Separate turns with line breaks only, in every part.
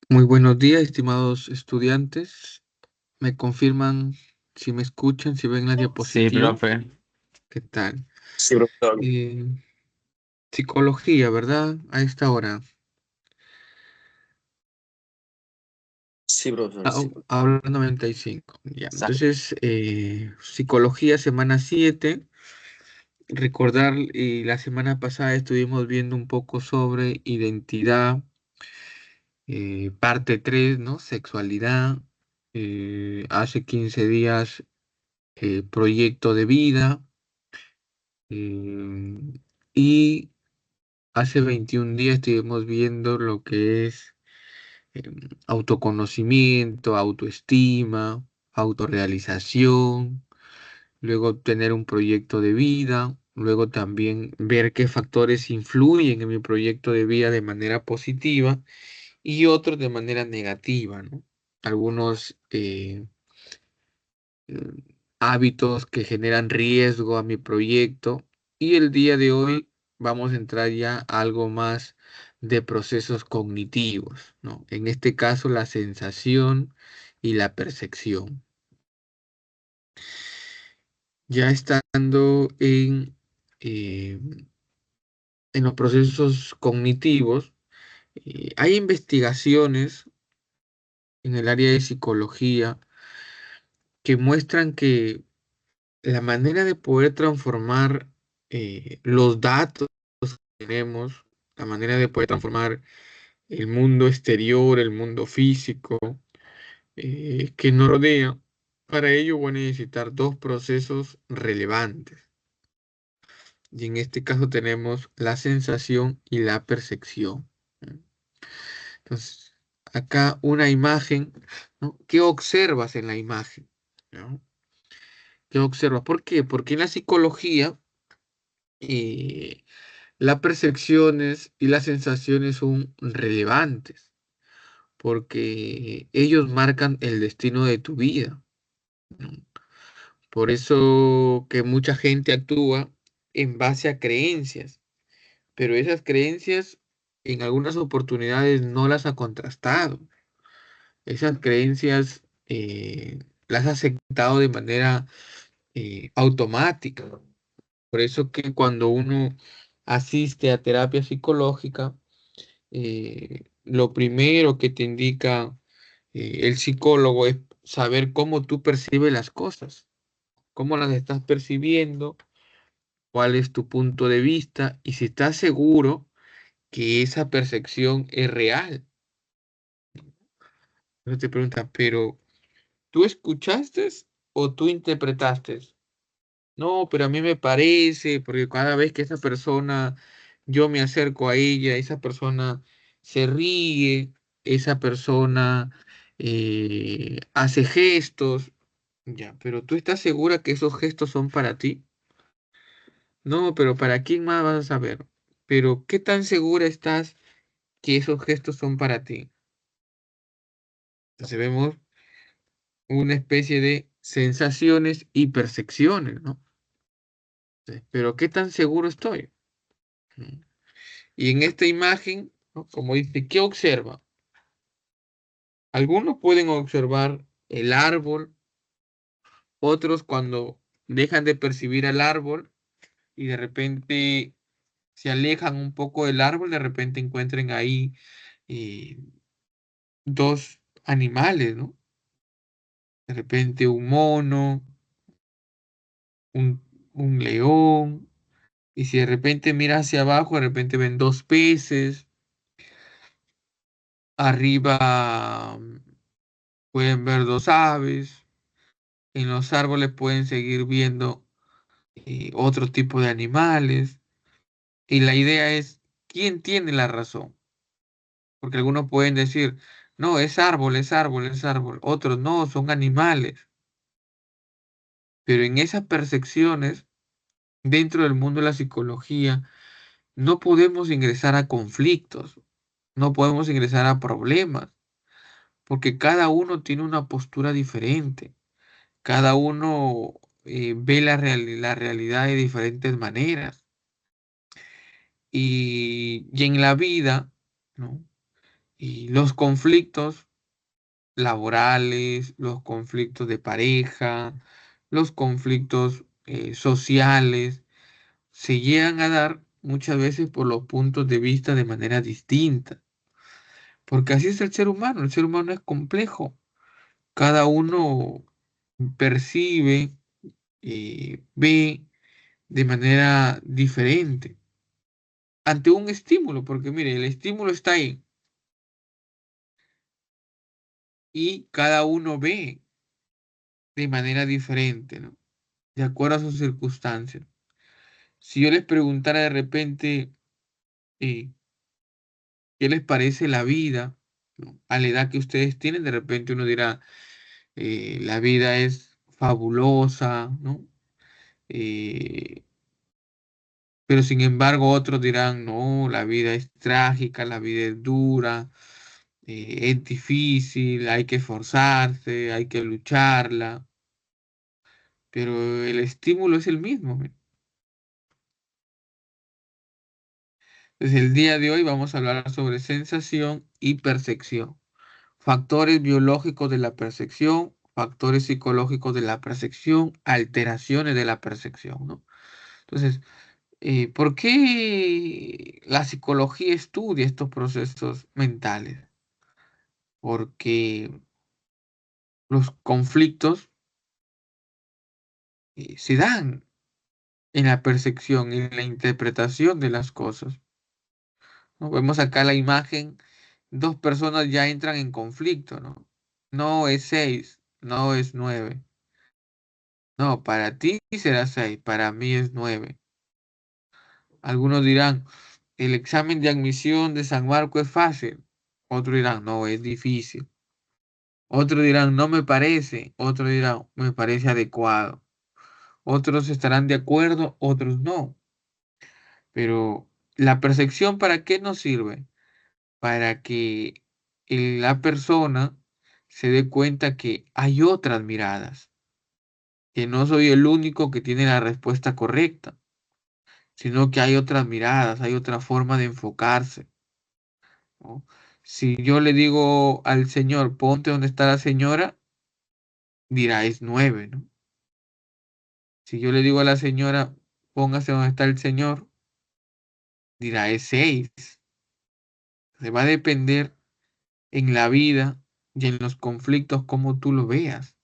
Muy buenos días, estimados estudiantes. ¿Me confirman si me escuchan, si ven la
Sí,
diapositiva?
profe.
¿Qué tal?
Sí, profesor.
Eh, Psicología, ¿verdad? A esta hora.
Sí, profesor, sí.
Habla 95. Ya.
Exacto.
Entonces, psicología, semana 7. Recordar, la semana pasada estuvimos viendo un poco sobre identidad, parte 3, ¿no? Sexualidad. Hace 15 días, proyecto de vida. Eh, y hace 21 días estuvimos viendo lo que es autoconocimiento, autoestima, autorrealización, luego obtener un proyecto de vida, luego también ver qué factores influyen en mi proyecto de vida de manera positiva y otros de manera negativa, ¿no? Algunos eh, hábitos que generan riesgo a mi proyecto. Y el día de hoy vamos a entrar ya a algo más de procesos cognitivos, ¿no? En este caso, la sensación y la percepción. Ya estando eh, en los procesos cognitivos, hay investigaciones en el área de psicología que muestran que la manera de poder transformar los datos que tenemos, la manera de poder transformar el mundo exterior, el mundo físico que nos rodea, para ello voy a necesitar dos procesos relevantes. Y en este caso tenemos la sensación y la percepción. ¿No? Entonces, acá una imagen, ¿no? ¿Qué observas en la imagen? ¿No? ¿Qué observas? ¿Por qué? Porque en la psicología eh, las percepciones y las sensaciones son relevantes porque ellos marcan el destino de tu vida, ¿no? Por eso que mucha gente actúa en base a creencias, pero esas creencias en algunas oportunidades no las ha contrastado. Esas creencias las ha aceptado de manera automática. Por eso que cuando uno asiste a terapia psicológica, lo primero que te indica el psicólogo es saber cómo tú percibes las cosas, cómo las estás percibiendo, cuál es tu punto de vista y si estás seguro que esa percepción es real. Entonces te pregunta, pero ¿tú escuchaste o tú interpretaste? No, pero a mí me parece, porque cada vez que esa persona, yo me acerco a ella, esa persona se ríe, esa persona hace gestos, ya, pero ¿tú estás segura que esos gestos son para ti? No, pero ¿para quién más vas a saber? Pero ¿qué tan segura estás que esos gestos son para ti? Entonces vemos una especie de sensaciones y percepciones, ¿no? Pero ¿qué tan seguro estoy? ¿Mm? Y en esta imagen, ¿no? Como dice, ¿qué observa? Algunos pueden observar el árbol, otros cuando dejan de percibir al árbol y de repente se alejan un poco del árbol, de repente encuentren ahí eh, dos animales, ¿no? De repente un mono, un, un león, y si de repente miran hacia abajo, de repente ven dos peces, arriba pueden ver dos aves, en los árboles pueden seguir viendo otro tipo de animales. Y la idea es, ¿quién tiene la razón? Porque algunos pueden decir, no, es árbol, es árbol, es árbol. Otros no, son animales. Pero en esas percepciones, dentro del mundo de la psicología, no podemos ingresar a conflictos, no podemos ingresar a problemas, porque cada uno tiene una postura diferente. Cada uno ve la realidad de diferentes maneras. Y en la vida, ¿no? Y los conflictos laborales, los conflictos de pareja, los conflictos sociales, se llegan a dar muchas veces por los puntos de vista de manera distinta, porque así es el ser humano es complejo, cada uno percibe, ve de manera diferente ante un estímulo, porque mire, el estímulo está ahí y cada uno ve de manera diferente, ¿no? De acuerdo a sus circunstancias. Si yo les preguntara de repente, eh, ¿qué les parece la vida, ¿no? A la edad que ustedes tienen, de repente uno dirá, la vida es fabulosa, ¿no? Eh, pero sin embargo otros dirán, no, la vida es trágica, la vida es dura, es difícil, hay que esforzarse, hay que lucharla, pero el estímulo es el mismo. ¿Ve? Desde el día de hoy vamos a hablar sobre sensación y percepción. Factores biológicos de la percepción, factores psicológicos de la percepción, alteraciones de la percepción, ¿no? Entonces, ¿por qué la psicología estudia estos procesos mentales? Porque los conflictos se dan en la percepción, en la interpretación de las cosas, ¿no? Vemos acá la imagen, dos personas ya entran en conflicto, ¿no? No es 6, no es 9. No, para ti será 6, para mí es 9. Algunos dirán, el examen de admisión de San Marco es fácil. Otros dirán, no, es difícil. Otros dirán, no me parece. Otros dirán, me parece adecuado. Otros estarán de acuerdo, otros no. Pero la percepción, ¿para qué nos sirve? Para que la persona se dé cuenta que hay otras miradas, que no soy el único que tiene la respuesta correcta, sino que hay otras miradas, hay otra forma de enfocarse, ¿no? Si yo le digo al señor, ponte donde está la señora, dirá es 9, ¿no? Si yo le digo a la señora, póngase donde está el señor, dirá es 6. Se va a depender en la vida y en los conflictos como tú lo veas.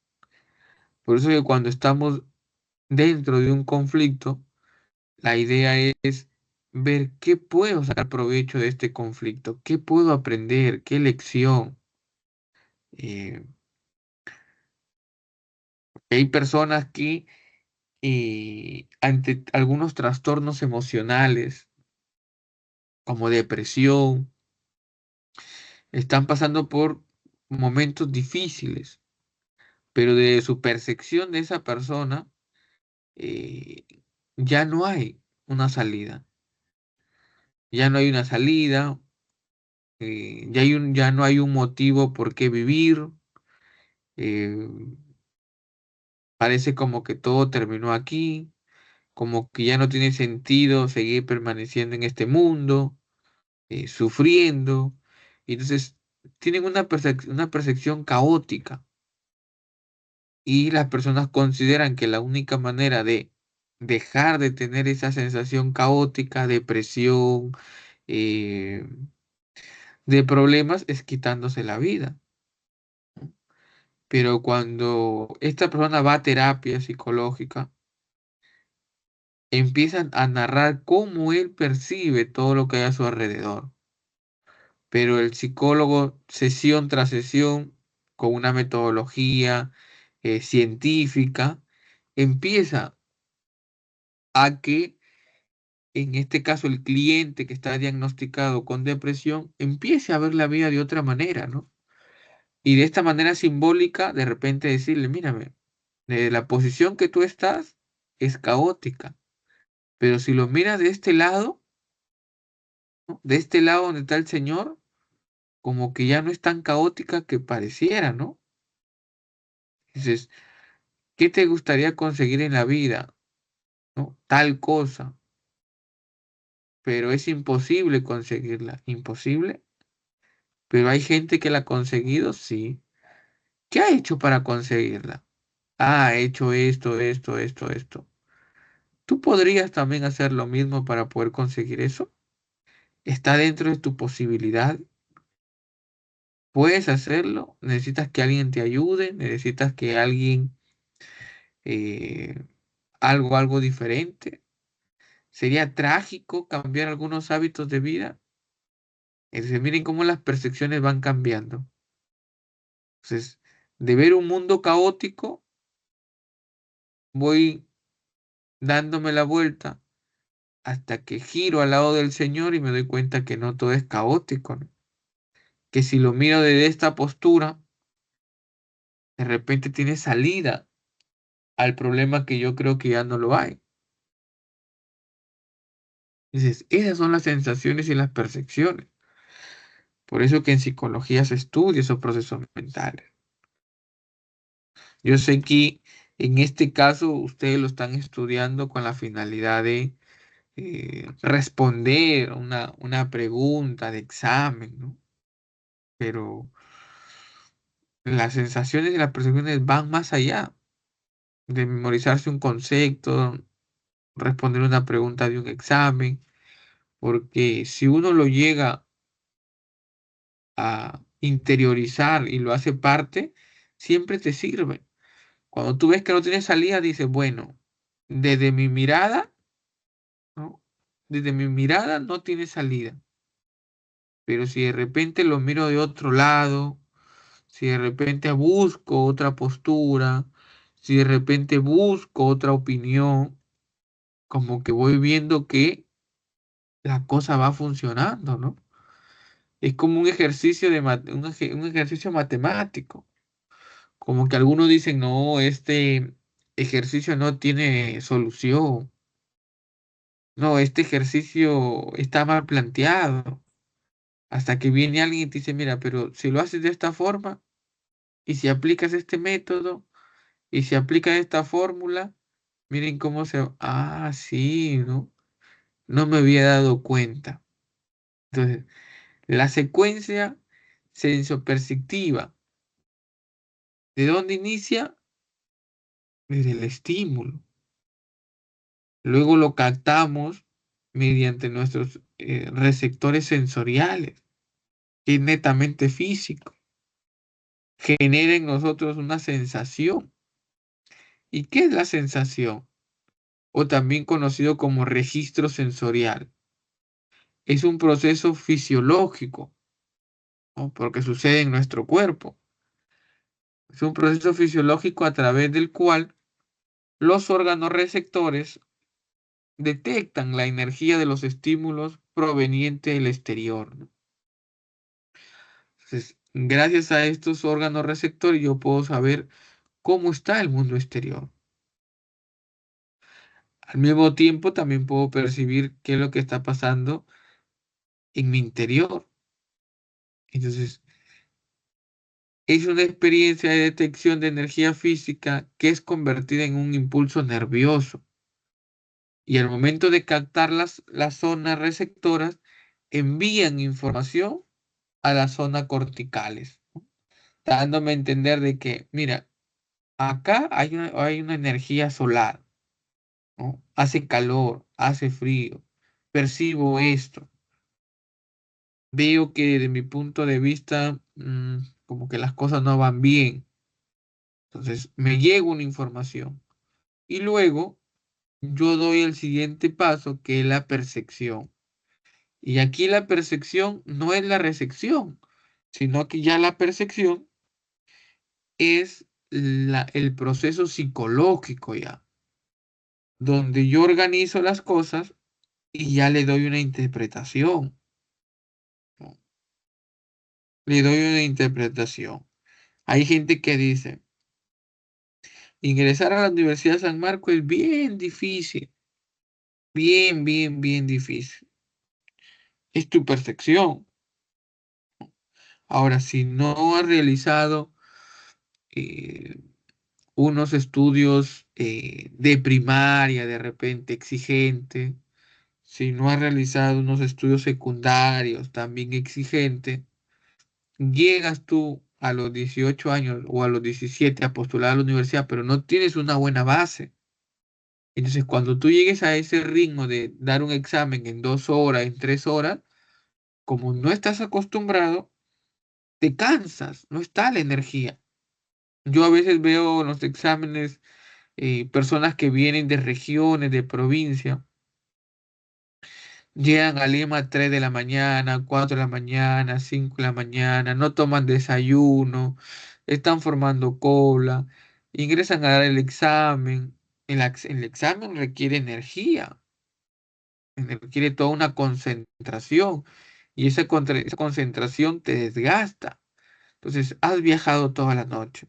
Por eso que cuando estamos dentro de un conflicto, la idea es ver qué puedo sacar provecho de este conflicto, qué puedo aprender, qué lección. Eh, Hay personas que ante algunos trastornos emocionales, como depresión, están pasando por momentos difíciles, pero de su percepción de esa persona, eh, ya no hay una salida. Ya no hay una salida, ya no hay un motivo por qué vivir. eh, Parece como que todo terminó aquí, como que ya no tiene sentido seguir permaneciendo en este mundo, sufriendo. Y entonces tienen una percepción caótica y las personas consideran que la única manera de dejar de tener esa sensación caótica, depresión, eh, de problemas, es quitándose la vida. Pero cuando esta persona va a terapia psicológica, empiezan a narrar cómo él percibe todo lo que hay a su alrededor. Pero el psicólogo, sesión tras sesión, con una metodología científica, empieza a que, en este caso, el cliente que está diagnosticado con depresión, empiece a ver la vida de otra manera, ¿no? Y de esta manera simbólica, de repente decirle, mírame, de la posición que tú estás es caótica, pero si lo miras de este lado, ¿no? De este lado donde está el Señor, como que ya no es tan caótica que pareciera, ¿no? Dices, ¿qué te gustaría conseguir en la vida? ¿No? Tal cosa, pero es imposible conseguirla. ¿Imposible? Pero hay gente que la ha conseguido, sí. ¿Qué ha hecho para conseguirla? Ah, ha hecho esto, esto, esto, esto. ¿Tú podrías también hacer lo mismo para poder conseguir eso? ¿Está dentro de tu posibilidad? ¿Puedes hacerlo? ¿Necesitas que alguien te ayude? ¿Necesitas que alguien eh, algo diferente? ¿Sería trágico cambiar algunos hábitos de vida? Entonces, miren cómo las percepciones van cambiando. Entonces, de ver un mundo caótico, voy dándome la vuelta hasta que giro al lado del Señor y me doy cuenta que no todo es caótico, ¿no? Que si lo miro desde esta postura, de repente tiene salida al problema que yo creo que ya no lo hay. Entonces, esas son las sensaciones y las percepciones. Por eso que en psicología se estudia esos procesos mentales. Yo sé que en este caso ustedes lo están estudiando con la finalidad de responder una pregunta de examen, ¿no? Pero las sensaciones y las percepciones van más allá de memorizarse un concepto, responder una pregunta de un examen, porque si uno lo llega a interiorizar y lo hace parte, siempre te sirve. Cuando tú ves que no tiene salida, dices, bueno, desde mi mirada, ¿no? Desde mi mirada no tiene salida. Pero si de repente lo miro de otro lado, si de repente busco otra postura, si de repente busco otra opinión, como que voy viendo que la cosa va funcionando, ¿no? Es como un ejercicio un ejercicio matemático. Como que algunos dicen, no, este ejercicio no tiene solución. No, este ejercicio está mal planteado. Hasta que viene alguien y te dice, mira, pero si lo haces de esta forma y si aplicas este método y si aplicas esta fórmula, miren cómo se... Ah, sí, ¿no? No me había dado cuenta. Entonces, la secuencia sensoperceptiva, ¿de dónde inicia? Desde el estímulo. Luego lo captamos mediante nuestros receptores sensoriales, que es netamente físico. Genera en nosotros una sensación. ¿Y qué es la sensación? O también conocido como registro sensorial. Es un proceso fisiológico, ¿no? Porque sucede en nuestro cuerpo. Es un proceso fisiológico a través del cual los órganos receptores detectan la energía de los estímulos provenientes del exterior, ¿no? Entonces, gracias a estos órganos receptores yo puedo saber cómo está el mundo exterior. Al mismo tiempo también puedo percibir qué es lo que está pasando en mi interior. Entonces, es una experiencia de detección de energía física que es convertida en un impulso nervioso. Y al momento de captar las zonas receptoras, envían información a las zonas corticales, dándome a entender de que, mira, acá hay una energía solar, ¿no? Hace calor, hace frío, percibo esto, veo que desde mi punto de vista, como que las cosas no van bien. Entonces, me llega una información y luego yo doy el siguiente paso, que es la percepción. Y aquí la percepción no es la recepción, sino que ya la percepción es el proceso psicológico ya, donde yo organizo las cosas y ya le doy una interpretación, ¿no? Le doy una interpretación. Hay gente que dice, ingresar a la Universidad de San Marcos es bien difícil, bien difícil. Es tu percepción. Ahora, si no has realizado eh, unos estudios de primaria, de repente exigente, si no has realizado unos estudios secundarios también exigentes, llegas tú a los 18 años o a los 17 a postular a la universidad, pero no tienes una buena base. Entonces, cuando tú llegues a ese ritmo de dar un examen en 2 horas, en 3 horas, como no estás acostumbrado, te cansas, no está la energía. Yo a veces veo en los exámenes personas que vienen de regiones, de provincia, llegan a Lima a 3 de la mañana, 4 de la mañana, 5 de la mañana, no toman desayuno, están formando cola, ingresan a dar el examen. El examen requiere energía, requiere toda una concentración y esa concentración te desgasta. Entonces, has viajado toda la noche,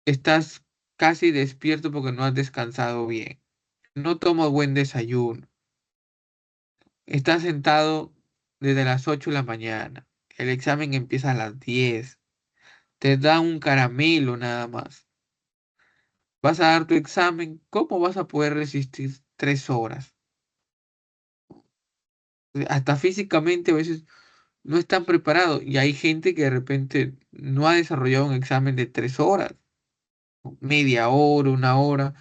estás casi despierto porque no has descansado bien, no tomas buen desayuno, estás sentado desde las 8 de la mañana, el examen empieza a las 10, te dan un caramelo nada más. Vas a dar tu examen, ¿cómo vas a poder resistir 3 horas? Hasta físicamente a veces no están preparados y hay gente que de repente no ha desarrollado un examen de 3 horas, media hora, una hora.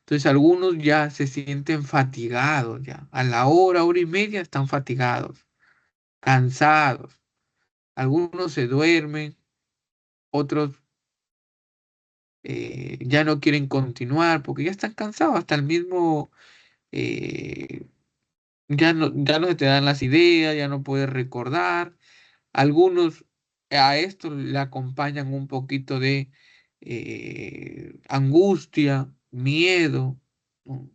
Entonces algunos ya se sienten fatigados, ya a la hora y media están fatigados, cansados. Algunos se duermen, otros ya no quieren continuar porque ya están cansados, hasta el mismo, eh, ya no se te dan las ideas, ya no puedes recordar. Algunos a esto le acompañan un poquito de angustia, miedo, ¿no?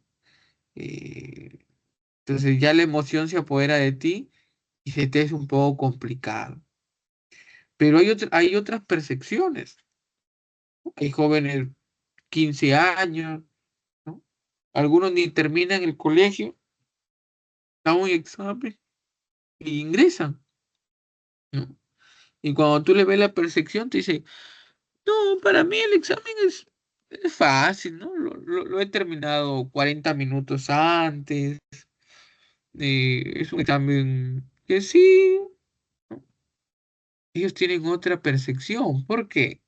Eh, entonces ya la emoción se apodera de ti y se te es un poco complicado. Pero hay otras percepciones, ¿no? Hay jóvenes 15 años, ¿no? Algunos ni terminan el colegio, dan un examen e ingresan, ¿no? Y cuando tú le ves la percepción, te dice, no, para mí el examen es fácil, ¿no? Lo he terminado 40 minutos antes. Es un examen que sí, ¿no? Ellos tienen otra percepción. ¿Por qué?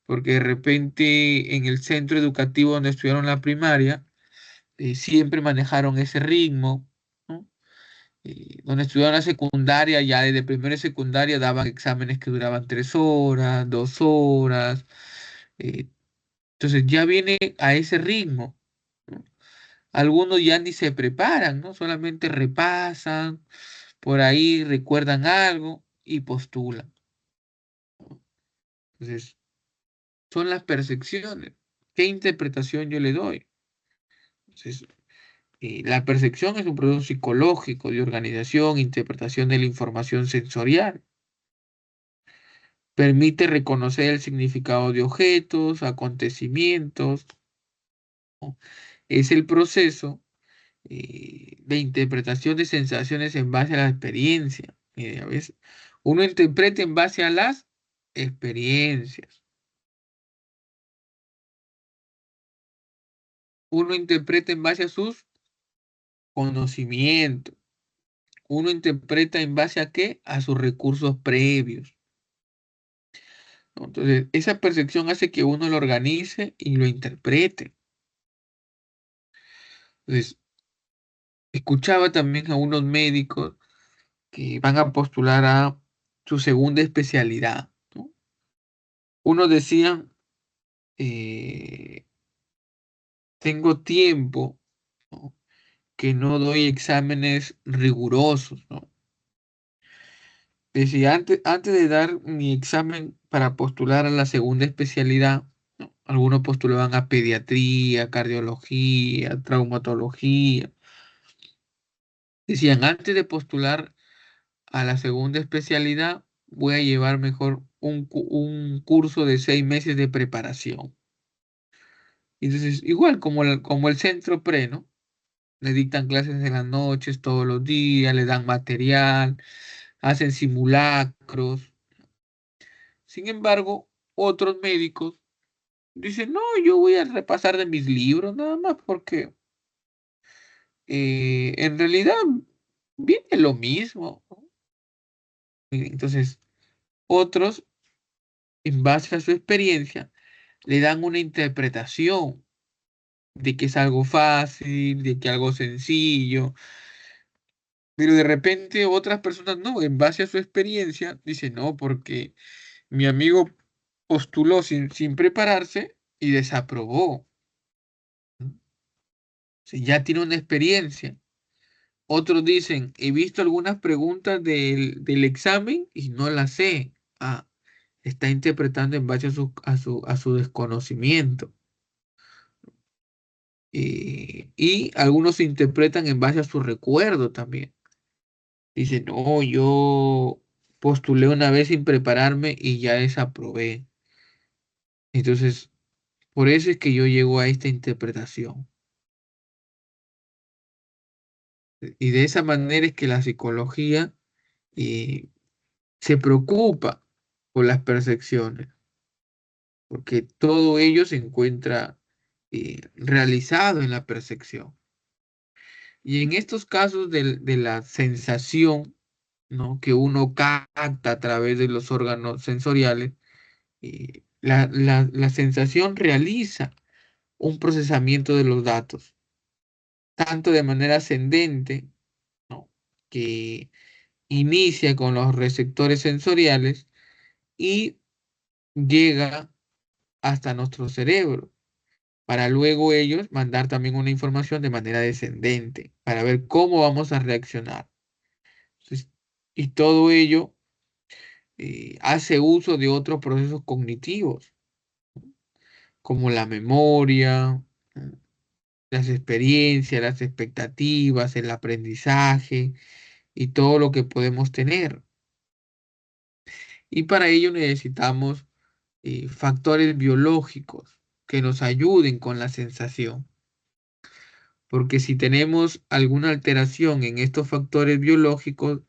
Porque de repente en el centro educativo donde estudiaron la primaria, siempre manejaron ese ritmo, ¿no? Donde estudiaron la secundaria, ya desde primero y secundaria daban exámenes que duraban 3 horas, 2 horas. eh, entonces ya viene a ese ritmo, ¿no? Algunos ya ni se preparan, ¿no? Solamente repasan, por ahí recuerdan algo y postulan. Entonces, son las percepciones. ¿Qué interpretación yo le doy? Entonces, la percepción es un proceso psicológico de organización, interpretación de la información sensorial. Permite reconocer el significado de objetos, acontecimientos, ¿no? Es el proceso de interpretación de sensaciones en base a la experiencia. A veces uno interpreta en base a las experiencias. Uno interpreta en base a sus conocimientos. Uno interpreta en base a qué? A sus recursos previos, ¿no? Entonces, esa percepción hace que uno lo organice y lo interprete. Entonces, escuchaba también a unos médicos que van a postular a su segunda especialidad, ¿no? Uno decía, eh, tengo tiempo, ¿no? Que no doy exámenes rigurosos, ¿no? Decía, antes de dar mi examen para postular a la segunda especialidad, ¿no? Algunos postulaban a pediatría, cardiología, traumatología. Decían, antes de postular a la segunda especialidad, voy a llevar mejor un curso de 6 meses de preparación. Entonces, igual como el centro pre, ¿no? Le dictan clases en las noches, todos los días, le dan material, hacen simulacros. Sin embargo, otros médicos dicen, no, yo voy a repasar de mis libros nada más porque en realidad viene lo mismo, ¿no? Entonces, otros, en base a su experiencia, le dan una interpretación de que es algo fácil, de que algo sencillo, pero de repente otras personas no, en base a su experiencia, dicen no, porque mi amigo postuló sin prepararse y desaprobó. ¿No? Si ya tiene una experiencia. Otros dicen, he visto algunas preguntas del examen y no las sé. Ah, está interpretando en base a su desconocimiento. Y algunos interpretan en base a su recuerdo también. Dicen, no, yo postulé una vez sin prepararme y ya desaprobé. Entonces, por eso es que yo llego a esta interpretación. Y de esa manera es que la psicología eh, se preocupa por las percepciones, porque todo ello se encuentra realizado en la percepción. Y en estos casos de la sensación, ¿no? que uno capta a través de los órganos sensoriales, la sensación realiza un procesamiento de los datos, tanto de manera ascendente, ¿no? que inicia con los receptores sensoriales y llega hasta nuestro cerebro, para luego ellos mandar también una información de manera descendente, para ver cómo vamos a reaccionar. Entonces, y todo ello hace uso de otros procesos cognitivos, como la memoria, ¿no? las experiencias, las expectativas, el aprendizaje y todo lo que podemos tener. Y para ello necesitamos factores biológicos que nos ayuden con la sensación. Porque si tenemos alguna alteración en estos factores biológicos,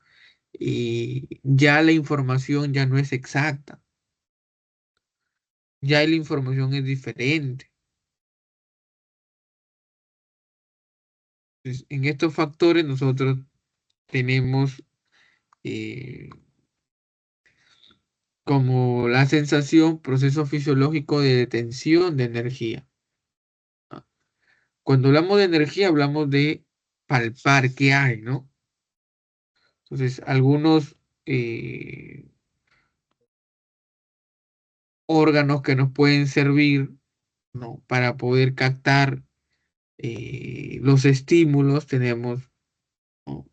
ya la información ya no es exacta, ya la información es diferente. Entonces, en estos factores nosotros tenemos eh, como la sensación, proceso fisiológico de detención de energía. ¿No? Cuando hablamos de energía, hablamos de palpar qué hay, ¿no? Entonces, algunos órganos que nos pueden servir, ¿no? para poder captar los estímulos, tenemos, ¿no?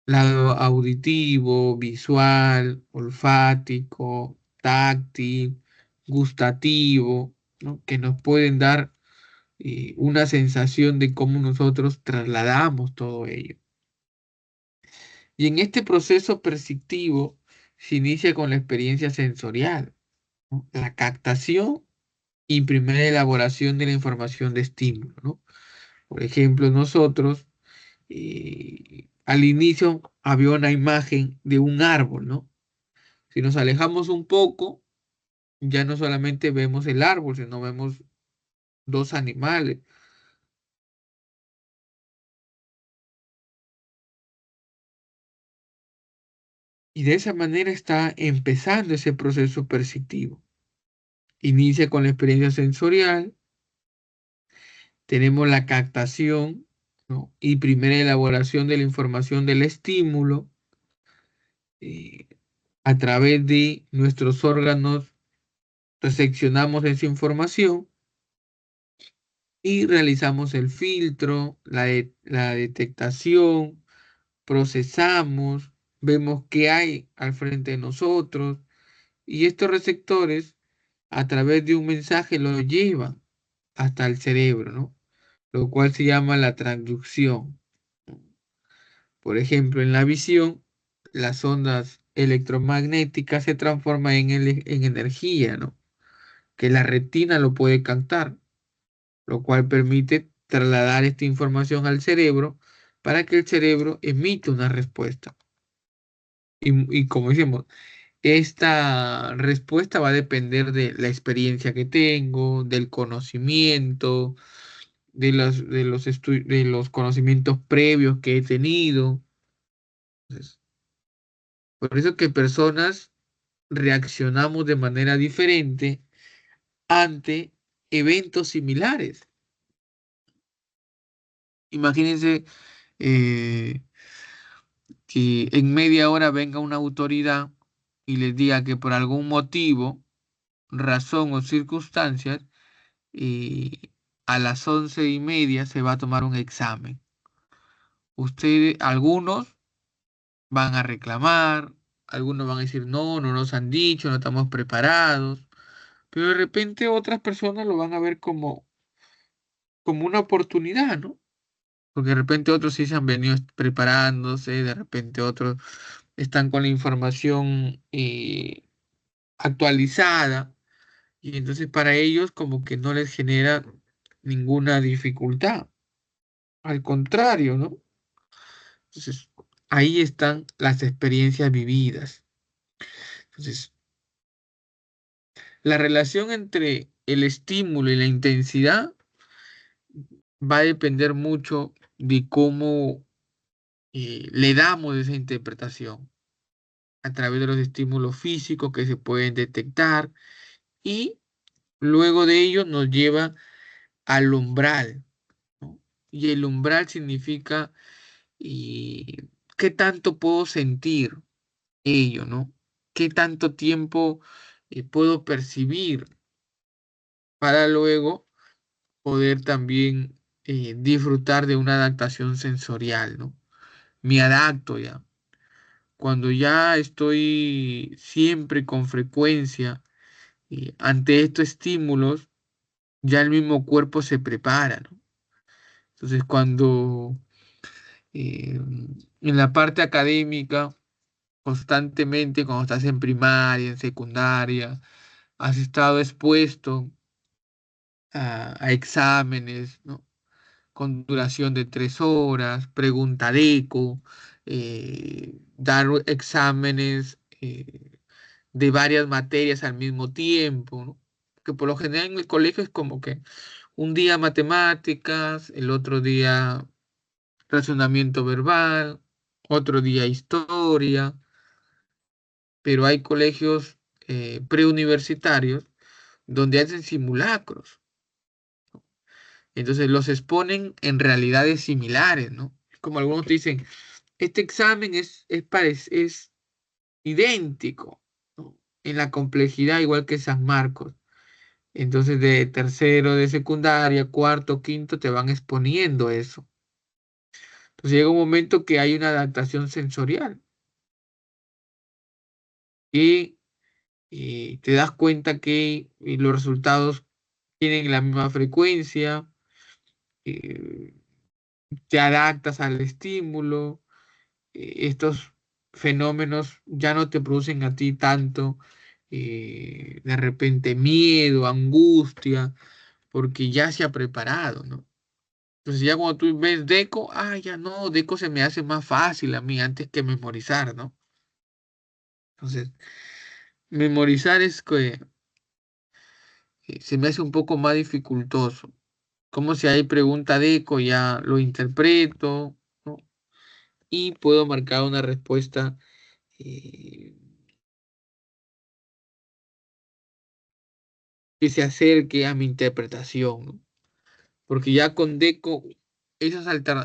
lado auditivo, visual, olfático, táctil, gustativo, ¿no? que nos pueden dar una sensación de cómo nosotros trasladamos todo ello. Y en este proceso perceptivo se inicia con la experiencia sensorial, ¿no? La captación y primera elaboración de la información de estímulo, ¿no? Por ejemplo, nosotros al inicio había una imagen de un árbol, ¿no? Si nos alejamos un poco, ya no solamente vemos el árbol, sino vemos dos animales. Y de esa manera está empezando ese proceso perceptivo. Inicia con la experiencia sensorial, tenemos la captación, ¿no? y primera elaboración de la información del estímulo eh, a través de nuestros órganos, recepcionamos esa información y realizamos el filtro, la detectación, procesamos, vemos qué hay al frente de nosotros y estos receptores a través de un mensaje lo llevan hasta el cerebro, ¿no? Lo cual se llama la transducción. Por ejemplo, en la visión, las ondas electromagnéticas se transforman en energía, ¿no? Que la retina lo puede captar, lo cual permite trasladar esta información al cerebro para que el cerebro emita una respuesta. Y como decimos, esta respuesta va a depender de la experiencia que tengo, del conocimiento, de los conocimientos previos que he tenido. Entonces, por eso que personas reaccionamos de manera diferente ante eventos similares. Imagínense eh, que en media hora venga una autoridad y les diga que por algún motivo, razón o circunstancias, y a las 11:30 se va a tomar un examen. Ustedes, algunos van a reclamar, algunos van a decir, no, no nos han dicho, no estamos preparados, pero de repente otras personas lo van a ver como una oportunidad, ¿no? Porque de repente otros sí se han venido preparándose, de repente otros están con la información actualizada, y entonces para ellos como que no les genera ninguna dificultad. Al contrario, ¿no? Entonces, ahí están las experiencias vividas. Entonces, la relación entre el estímulo y la intensidad va a depender mucho de cómo le damos esa interpretación a través de los estímulos físicos que se pueden detectar, y luego de ello nos lleva al umbral, ¿no? Y el umbral significa qué tanto puedo sentir ello, ¿no? ¿Qué tanto tiempo puedo percibir para luego poder también disfrutar de una adaptación sensorial, ¿no? Me adapto ya. Cuando ya estoy siempre con frecuencia ante estos estímulos, ya el mismo cuerpo se prepara, ¿no? Entonces, cuando en la parte académica, constantemente, cuando estás en primaria, en secundaria, has estado expuesto a exámenes, ¿no? Con duración de 3 horas, pregunta de eco, dar exámenes de varias materias al mismo tiempo, ¿no? Que por lo general en el colegio es como que un día matemáticas, el otro día razonamiento verbal, otro día historia, pero hay colegios preuniversitarios donde hacen simulacros. Entonces los exponen en realidades similares, ¿no? Como algunos dicen, este examen es idéntico, ¿no? En la complejidad, igual que San Marcos. Entonces de tercero, de secundaria, cuarto, quinto, te van exponiendo eso. Entonces llega un momento que hay una adaptación sensorial y, te das cuenta que los resultados tienen la misma frecuencia, eh, te adaptas al estímulo, estos fenómenos ya no te producen a ti tanto de repente miedo, angustia, porque ya se ha preparado, ¿no? Entonces ya cuando tú ves Deco, ya no, Deco se me hace más fácil a mí antes que memorizar, ¿no? Entonces, memorizar es que se me hace un poco más dificultoso. Como si hay pregunta Deco, ya lo interpreto, ¿no? Y puedo marcar una respuesta eh, que se acerque a mi interpretación, ¿no? Porque ya con Deco,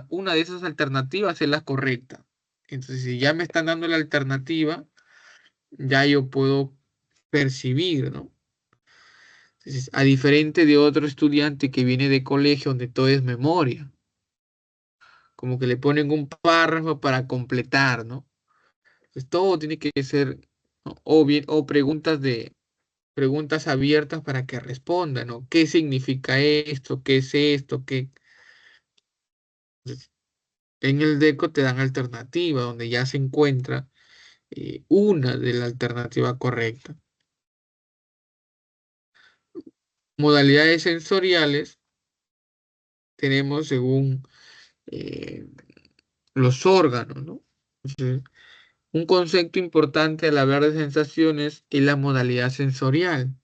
una de esas alternativas es la correcta. Entonces, si ya me están dando la alternativa, ya yo puedo percibir, ¿no? Entonces, a diferente de otro estudiante que viene de colegio donde todo es memoria, como que le ponen un párrafo para completar, ¿no? Entonces, todo tiene que ser, ¿no? O bien, o preguntas abiertas para que respondan, ¿no? ¿Qué significa esto? ¿Qué es esto? ¿Qué? Entonces, en el DECO te dan alternativa, donde ya se encuentra una de la alternativa correcta. Modalidades sensoriales tenemos según eh, los órganos, ¿no? Entonces, un concepto importante al hablar de sensaciones es la modalidad sensorial,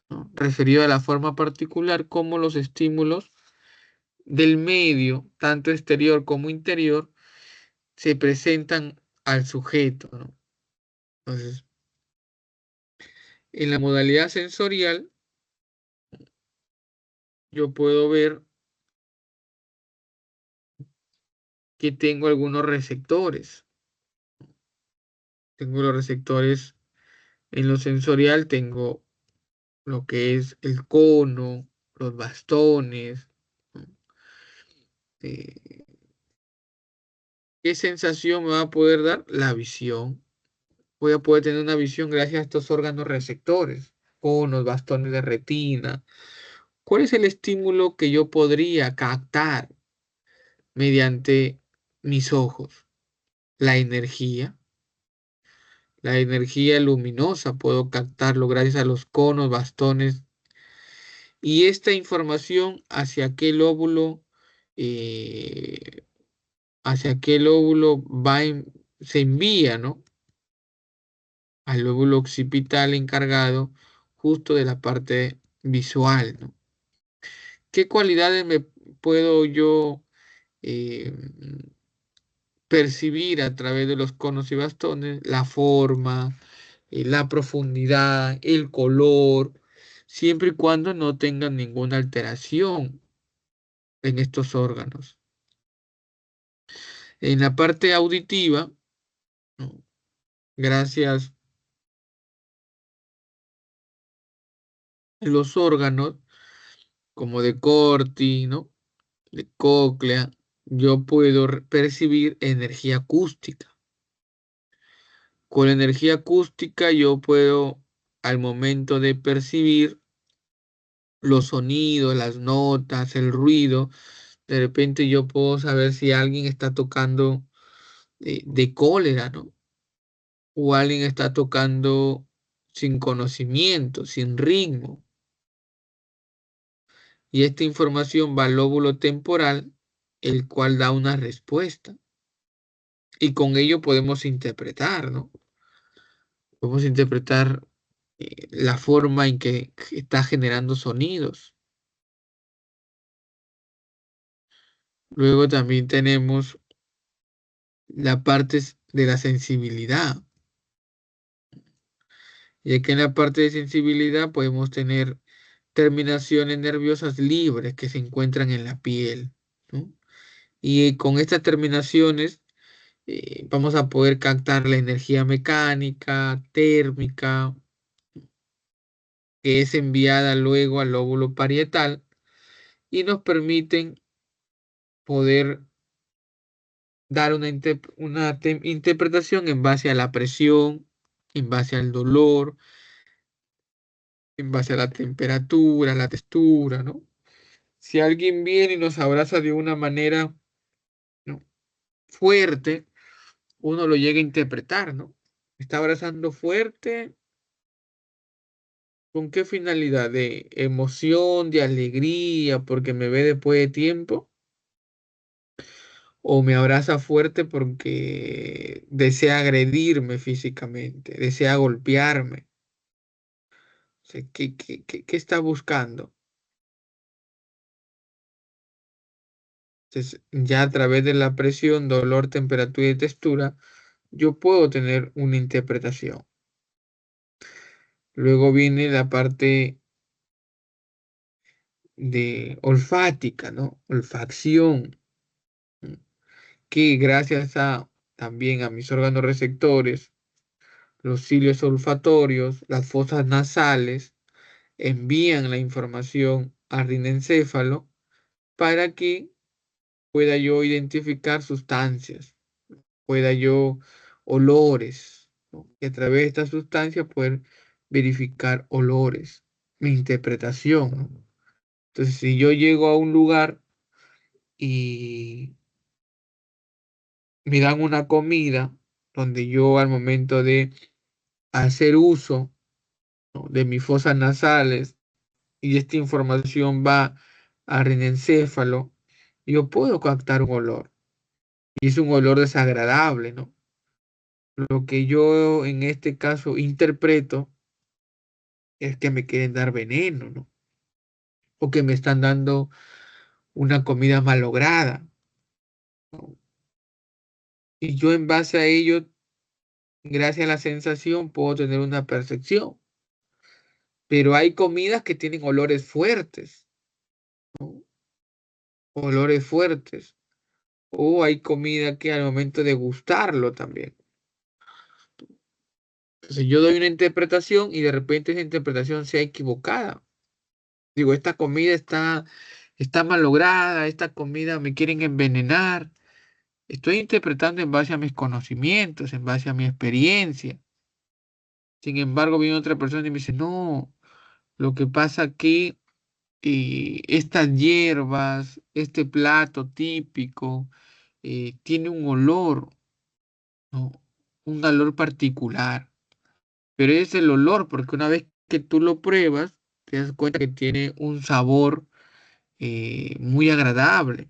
¿no? Referido a la forma particular como los estímulos del medio, tanto exterior como interior, se presentan al sujeto, ¿no? Entonces, en la modalidad sensorial, yo puedo ver que tengo algunos receptores. Tengo los receptores en lo sensorial, tengo lo que es el cono, los bastones, ¿no? Eh, ¿Qué sensación me va a poder dar? La visión. Voy a poder tener una visión gracias a estos órganos receptores, conos, bastones de retina. ¿Cuál es el estímulo que yo podría captar mediante mis ojos? La energía. La energía luminosa puedo captarlo gracias a los conos, bastones. Y esta información eh, hacia qué lóbulo se envía, ¿no? Al lóbulo occipital encargado justo de la parte visual, ¿no? ¿Qué cualidades me puedo yo eh, percibir a través de los conos y bastones? La forma, la profundidad, el color, siempre y cuando no tengan ninguna alteración en estos órganos. En la parte auditiva, ¿no? Gracias a los órganos como de Corti, ¿no? De cóclea, yo puedo percibir energía acústica. Con energía acústica yo puedo, al momento de percibir los sonidos, las notas, el ruido, de repente yo puedo saber si alguien está tocando de cólera, ¿no? O alguien está tocando sin conocimiento, sin ritmo. Y esta información va al lóbulo temporal, el cual da una respuesta. Y con ello podemos interpretar, ¿no? Podemos interpretar la forma en que está generando sonidos. Luego también tenemos la parte de la sensibilidad. Y aquí en la parte de sensibilidad podemos tener terminaciones nerviosas libres que se encuentran en la piel, ¿no? Y con estas terminaciones vamos a poder captar la energía mecánica, térmica, que es enviada luego al lóbulo parietal y nos permiten poder dar una interpretación en base a la presión, en base al dolor, en base a la temperatura, la textura, ¿no? Si alguien viene y nos abraza de una manera, ¿no?, fuerte, uno lo llega a interpretar, ¿no? Está abrazando fuerte, ¿con qué finalidad? ¿De emoción, de alegría, porque me ve después de tiempo? ¿O me abraza fuerte porque desea agredirme físicamente, desea golpearme? O sea, ¿qué está buscando? Entonces, ya a través de la presión, dolor, temperatura y textura, yo puedo tener una interpretación. Luego viene la parte de olfática, ¿no? Olfacción, ¿no?, que gracias a también a mis órganos receptores, los cilios olfatorios, las fosas nasales, envían la información al rinencéfalo para que pueda yo identificar sustancias, pueda yo olores, ¿no? Y a través de esta sustancia poder verificar olores, mi interpretación, ¿no? Entonces, si yo llego a un lugar y me dan una comida donde yo al momento de hacer uso, ¿no?, de mis fosas nasales y esta información va al rinencéfalo, yo puedo captar un olor y es un olor desagradable, ¿no? Lo que yo en este caso interpreto es que me quieren dar veneno, ¿no? O que me están dando una comida malograda, ¿no? Y yo en base a ello, gracias a la sensación, puedo tener una percepción. Pero hay comidas que tienen olores fuertes, ¿no? Olores fuertes. O hay comida que al momento de gustarlo también. Entonces yo doy una interpretación y de repente esa interpretación sea equivocada. Digo, esta comida está malograda, esta comida me quieren envenenar. Estoy interpretando en base a mis conocimientos, en base a mi experiencia. Sin embargo, viene otra persona y me dice, no, lo que pasa aquí, estas hierbas, este plato típico, tiene un olor, ¿no? Un olor particular. Pero es el olor, porque una vez que tú lo pruebas, te das cuenta que tiene un sabor muy agradable.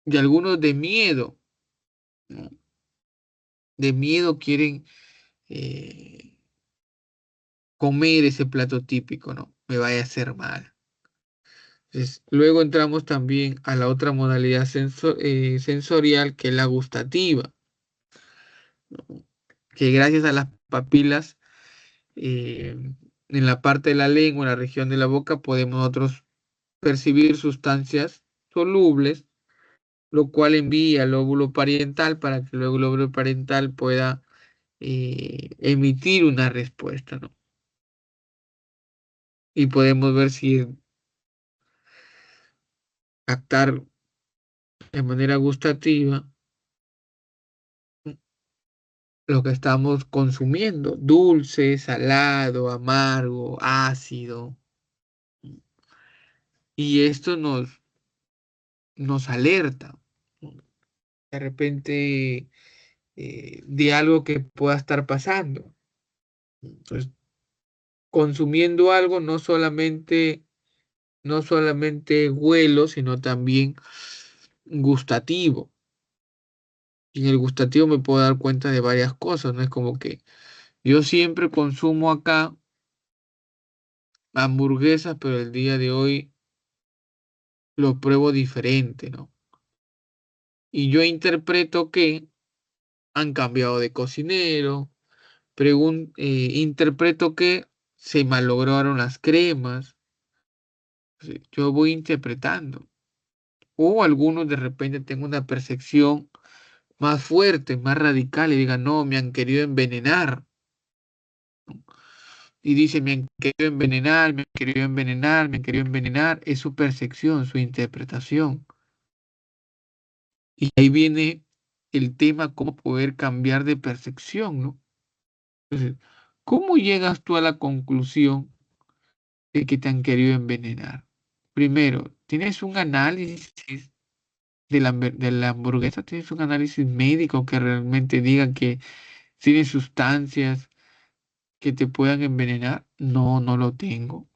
Y algunos de miedo, ¿no? De miedo quieren eh, comer ese plato típico, ¿no? Me vaya a hacer mal. Entonces, luego entramos también a la otra modalidad sensorial, que es la gustativa, ¿no? Que gracias a las papilas eh, en la parte de la lengua, en la región de la boca, podemos nosotros percibir sustancias solubles, lo cual envía al lóbulo parietal para que luego el lóbulo parietal pueda emitir una respuesta, ¿no? Y podemos ver si captar de manera gustativa lo que estamos consumiendo, dulce, salado, amargo, ácido. Y esto nos alerta, ¿no? De repente de algo que pueda estar pasando. Entonces, consumiendo algo no solamente huelo, sino también gustativo. Y en el gustativo me puedo dar cuenta de varias cosas, ¿no? Es como que yo siempre consumo acá hamburguesas, pero el día de hoy lo pruebo diferente, ¿no? Y yo interpreto que han cambiado de cocinero, interpreto que se malograron las cremas. Sí, yo voy interpretando. O algunos de repente tengo una percepción más fuerte, más radical y digan, no, me han querido envenenar. Y dice, me han querido envenenar, me han querido envenenar, me han querido envenenar. Es su percepción, su interpretación. Y ahí viene el tema, cómo poder cambiar de percepción, ¿no? Entonces, ¿cómo llegas tú a la conclusión de que te han querido envenenar? Primero, ¿tienes un análisis de la hamburguesa? ¿Tienes un análisis médico que realmente diga que tiene sustancias que te puedan envenenar? No, no lo tengo.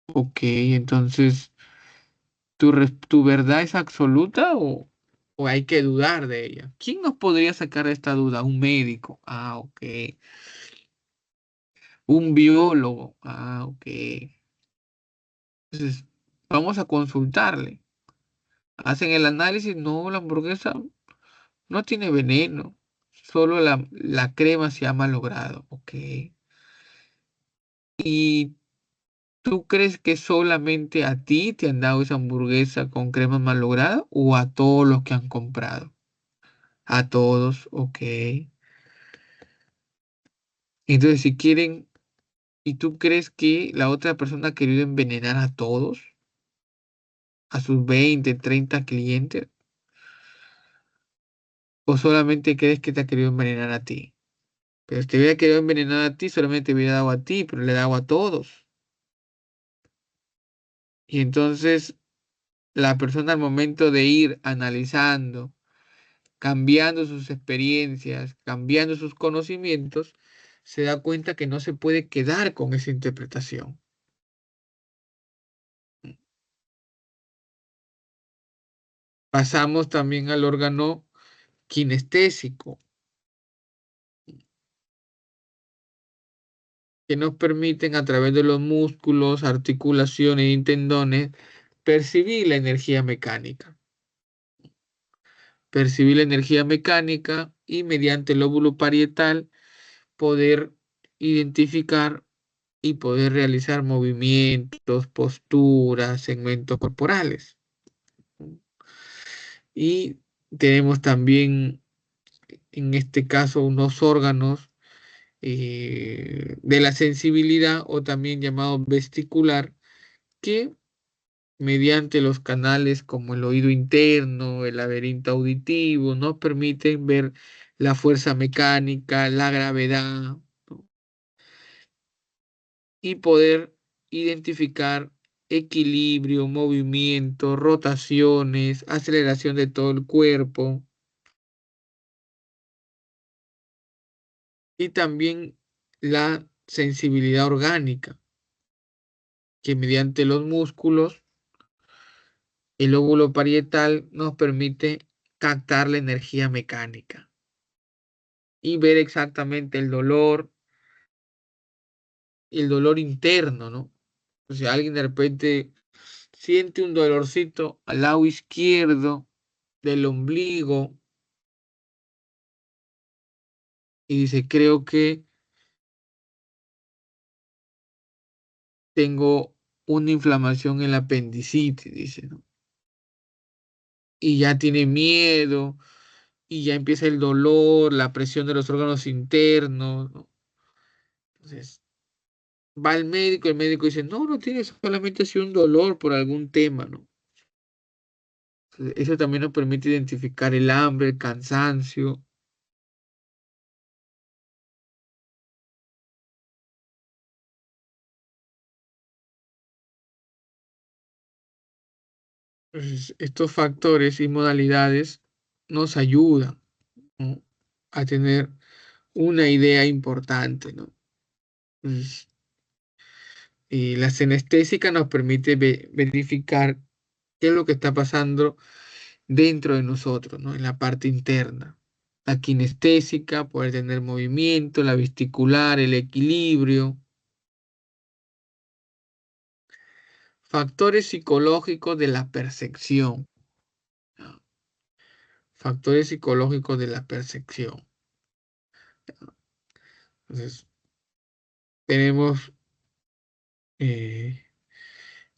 Ok, entonces, ¿tu verdad es absoluta o hay que dudar de ella? ¿Quién nos podría sacar de esta duda? Un médico. Ah, ok. Un biólogo. Ah, ok. Entonces, vamos a consultarle. Hacen el análisis. No, la hamburguesa no tiene veneno. Solo la crema se ha malogrado. Ok. ¿Y tú crees que solamente a ti te han dado esa hamburguesa con crema malograda o a todos los que han comprado? A todos, ok. Entonces, si quieren, ¿y tú crees que la otra persona ha querido envenenar a todos? ¿A sus 20, 30 clientes? ¿O solamente crees que te ha querido envenenar a ti? Pero si te hubiera querido envenenar a ti, solamente te hubiera dado a ti, pero le he dado a todos. Y entonces la persona al momento de ir analizando, cambiando sus experiencias, cambiando sus conocimientos, se da cuenta que no se puede quedar con esa interpretación. Pasamos también al órgano kinestésico, que nos permiten a través de los músculos, articulaciones y tendones percibir la energía mecánica. Percibir la energía mecánica y mediante el lóbulo parietal poder identificar y poder realizar movimientos, posturas, segmentos corporales. Y tenemos también, en este caso, unos órganos de la sensibilidad o también llamado vesticular que mediante los canales como el oído interno, el laberinto auditivo, nos permiten ver la fuerza mecánica, la gravedad, ¿no? Y poder identificar equilibrio, movimiento, rotaciones, aceleración de todo el cuerpo y también la sensibilidad orgánica, que mediante los músculos, el lóbulo parietal nos permite captar la energía mecánica y ver exactamente el dolor interno, ¿no? O sea, alguien de repente siente un dolorcito al lado izquierdo del ombligo y dice, creo que tengo una inflamación en la apendicitis, dice, ¿no? Y ya tiene miedo y ya empieza el dolor, la presión de los órganos internos, ¿no? Entonces, va al médico, el médico dice, no, no tiene solamente así un dolor por algún tema, ¿no? Entonces, eso también nos permite identificar el hambre, el cansancio. Entonces, estos factores y modalidades nos ayudan, ¿no? A tener una idea importante, ¿no? Entonces, y la senestésica nos permite verificar qué es lo que está pasando dentro de nosotros, ¿no? En la parte interna. La kinestésica, poder tener movimiento, la vesticular, el equilibrio. Factores psicológicos de la percepción, ¿no? Factores psicológicos de la percepción. Entonces, tenemos, este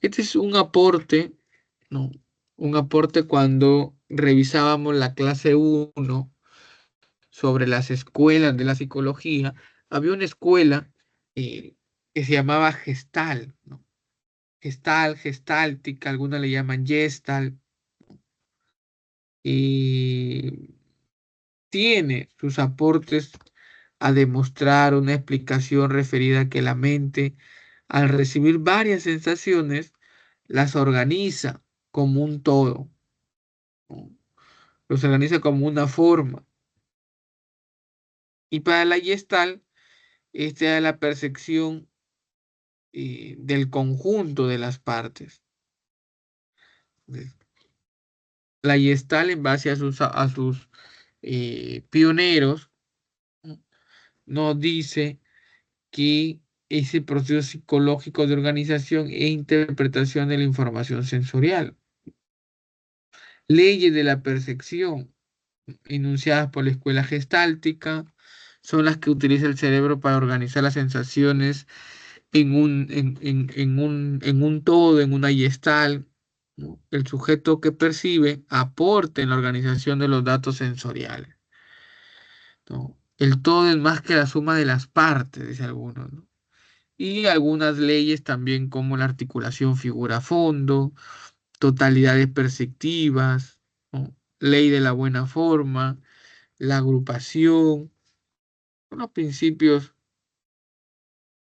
es un aporte, ¿no? Un aporte cuando revisábamos la clase uno sobre las escuelas de la psicología. Había una escuela eh, que se llamaba Gestal, ¿no? Gestal, Gestáltica, algunos le llaman Gestalt, y tiene sus aportes a demostrar una explicación referida a que la mente, al recibir varias sensaciones, las organiza como un todo, ¿no? Los organiza como una forma. Y para la Gestalt, esta es la percepción del conjunto de las partes. La Gestalt, en base a sus pioneros, ¿no? Nos dice que ese proceso psicológico de organización e interpretación de la información sensorial. Leyes de la percepción enunciadas por la escuela gestáltica son las que utiliza el cerebro para organizar las sensaciones en un todo, en una gestal, ¿no? El sujeto que percibe aporta en la organización de los datos sensoriales, ¿no? El todo es más que la suma de las partes, dice algunos, ¿no? Y algunas leyes también como la articulación figura-fondo, totalidades perceptivas, ¿no? Ley de la buena forma, la agrupación, unos principios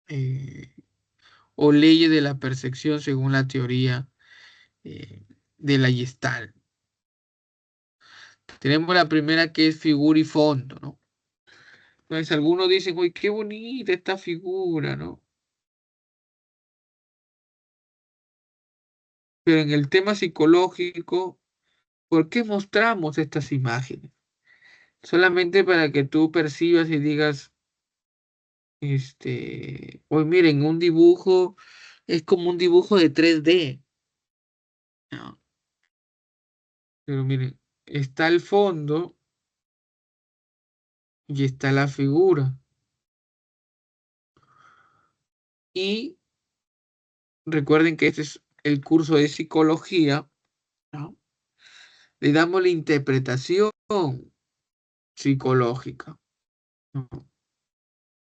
eh, o leyes de la percepción según la teoría de la Gestalt. Tenemos la primera que es figura y fondo, ¿no? Entonces algunos dicen, uy, qué bonita esta figura, ¿no? Pero en el tema psicológico, ¿por qué mostramos estas imágenes? Solamente para que tú percibas y digas, hoy miren, un dibujo es como un dibujo de 3D. ¿no? Pero miren, está el fondo y está la figura. Y recuerden que este es el curso de psicología, ¿no? Le damos la interpretación psicológica, ¿no?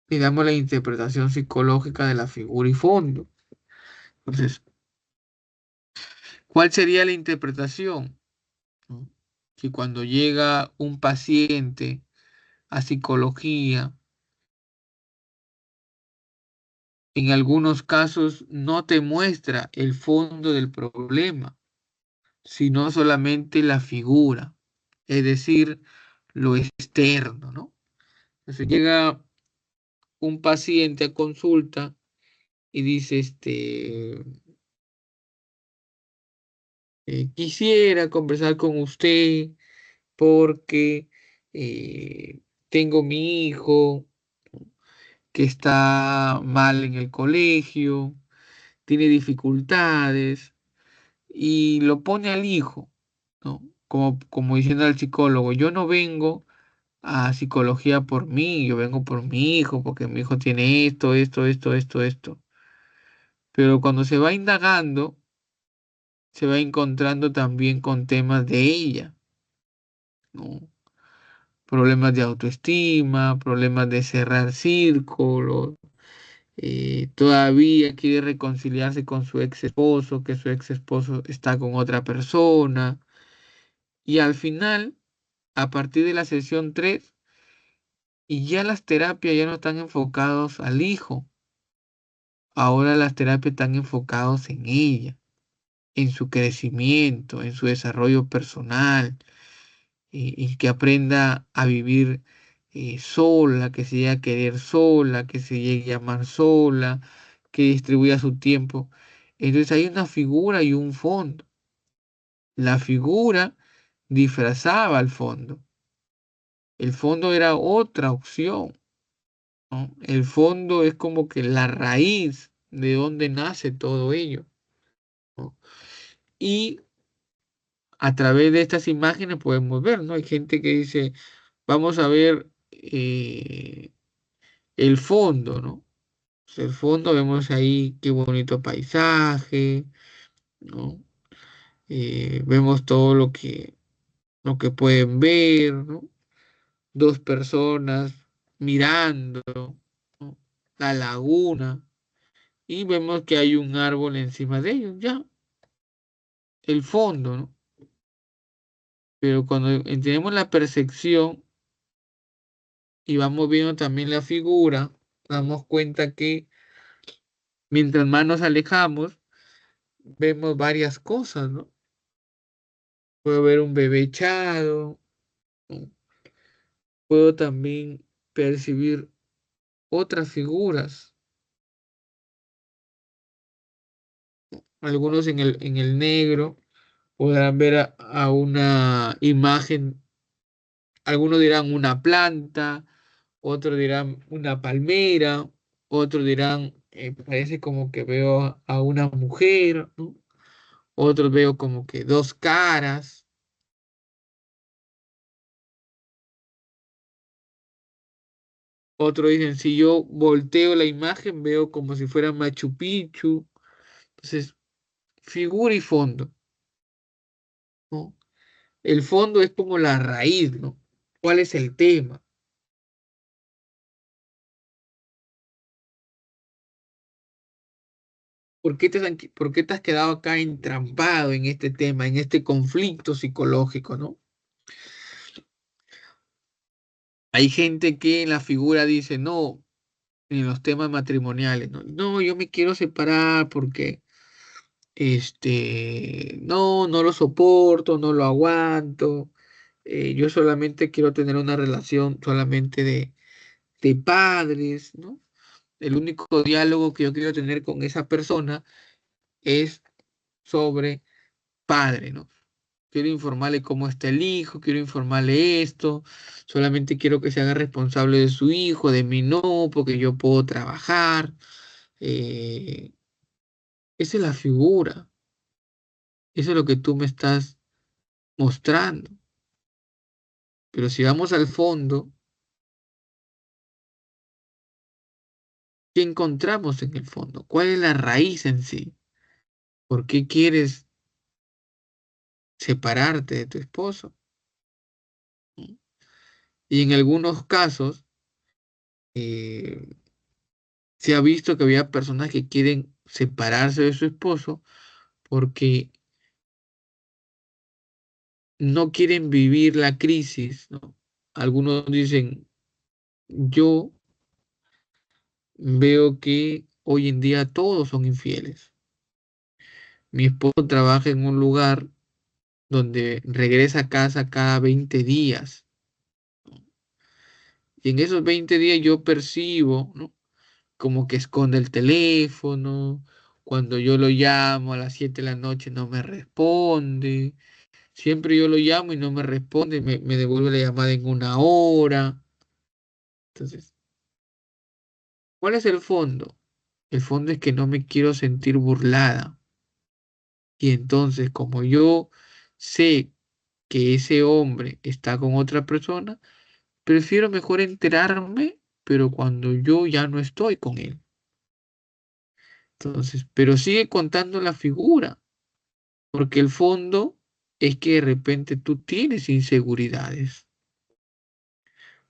Le damos la interpretación psicológica de la figura y fondo. Entonces, ¿cuál sería la interpretación? ¿No? Que cuando llega un paciente a psicología, en algunos casos no te muestra el fondo del problema, sino solamente la figura, es decir, lo externo, ¿no? Entonces llega un paciente a consulta y dice, quisiera conversar con usted porque tengo mi hijo que está mal en el colegio, tiene dificultades y lo pone al hijo, ¿no? Como diciendo al psicólogo, yo no vengo a psicología por mí, yo vengo por mi hijo, porque mi hijo tiene esto, esto, esto, esto, esto. Pero cuando se va indagando, se va encontrando también con temas de ella, ¿no? Problemas de autoestima, problemas de cerrar círculos, todavía quiere reconciliarse con su ex esposo, que su ex esposo está con otra persona. Y al final, a partir de la sesión 3 y ya las terapias ya no están enfocados al hijo, ahora las terapias están enfocados en ella, en su crecimiento, en su desarrollo personal, y que aprenda a vivir sola, que se llegue a querer sola, que se llegue a amar sola, que distribuya su tiempo. Entonces hay una figura y un fondo. La figura disfrazaba al fondo. El fondo era otra opción, ¿no? El fondo es como que la raíz de donde nace todo ello, ¿no? Y a través de estas imágenes podemos ver, ¿no? Hay gente que dice, vamos a ver el fondo, ¿no? Pues el fondo vemos ahí qué bonito paisaje, ¿no? Vemos todo lo que pueden ver, ¿no? Dos personas mirando, ¿no? La laguna y vemos que hay un árbol encima de ellos, ya, el fondo, ¿no? Pero cuando tenemos la percepción y vamos viendo también la figura, damos cuenta que mientras más nos alejamos, vemos varias cosas, ¿no? Puedo ver un bebé echado, ¿no? Puedo también percibir otras figuras, algunos en el negro podrán ver a una imagen, algunos dirán una planta, otros dirán una palmera, otros dirán, parece como que veo a una mujer, ¿no? Otros veo como que dos caras, otros dicen, si yo volteo la imagen, veo como si fuera Machu Picchu. Entonces, figura y fondo, ¿no? El fondo es como la raíz, ¿no? ¿Cuál es el tema? ¿Por qué te has quedado acá entrampado en este tema, en este conflicto psicológico, ¿no? Hay gente que en la figura dice, no, en los temas matrimoniales, no, no, yo me quiero separar porque, no lo soporto, no lo aguanto, yo solamente quiero tener una relación solamente de padres, ¿no? El único diálogo que yo quiero tener con esa persona es sobre padre, ¿no? Quiero informarle cómo está el hijo, quiero informarle esto, solamente quiero que se haga responsable de su hijo, de mí no, porque yo puedo trabajar. eh, Esa es la figura, Eso es lo que tú me estás mostrando. Pero si vamos al fondo, ¿qué encontramos en el fondo? ¿Cuál es la raíz en sí? ¿Por qué quieres separarte de tu esposo? Y en algunos casos eh, se ha visto que había personas que quieren separarse de su esposo porque no quieren vivir la crisis, ¿no? Algunos dicen, yo veo que hoy en día todos son infieles. Mi esposo trabaja en un lugar donde regresa a casa cada 20 días. Y en esos 20 días yo percibo, ¿no? Como que esconde el teléfono. Cuando yo lo llamo a las 7 de la noche no me responde. Siempre yo lo llamo y no me responde, me devuelve la llamada en una hora. Entonces, ¿cuál es el fondo? El fondo es que no me quiero sentir burlada. Y entonces, como yo sé que ese hombre está con otra persona, prefiero mejor enterarme, pero cuando yo ya no estoy con él. Entonces, pero sigue contando la figura, porque el fondo es que de repente tú tienes inseguridades.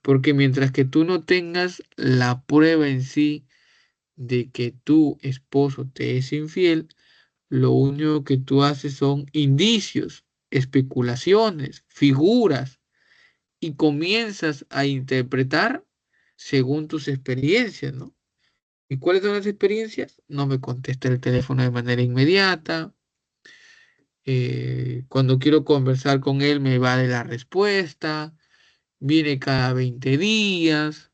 Porque mientras que tú no tengas la prueba en sí de que tu esposo te es infiel, lo único que tú haces son indicios, especulaciones, figuras, y comienzas a interpretar según tus experiencias, ¿no? ¿Y cuáles son las experiencias? No me contesta el teléfono de manera inmediata. Cuando quiero conversar con él me va de la respuesta. Viene cada 20 días.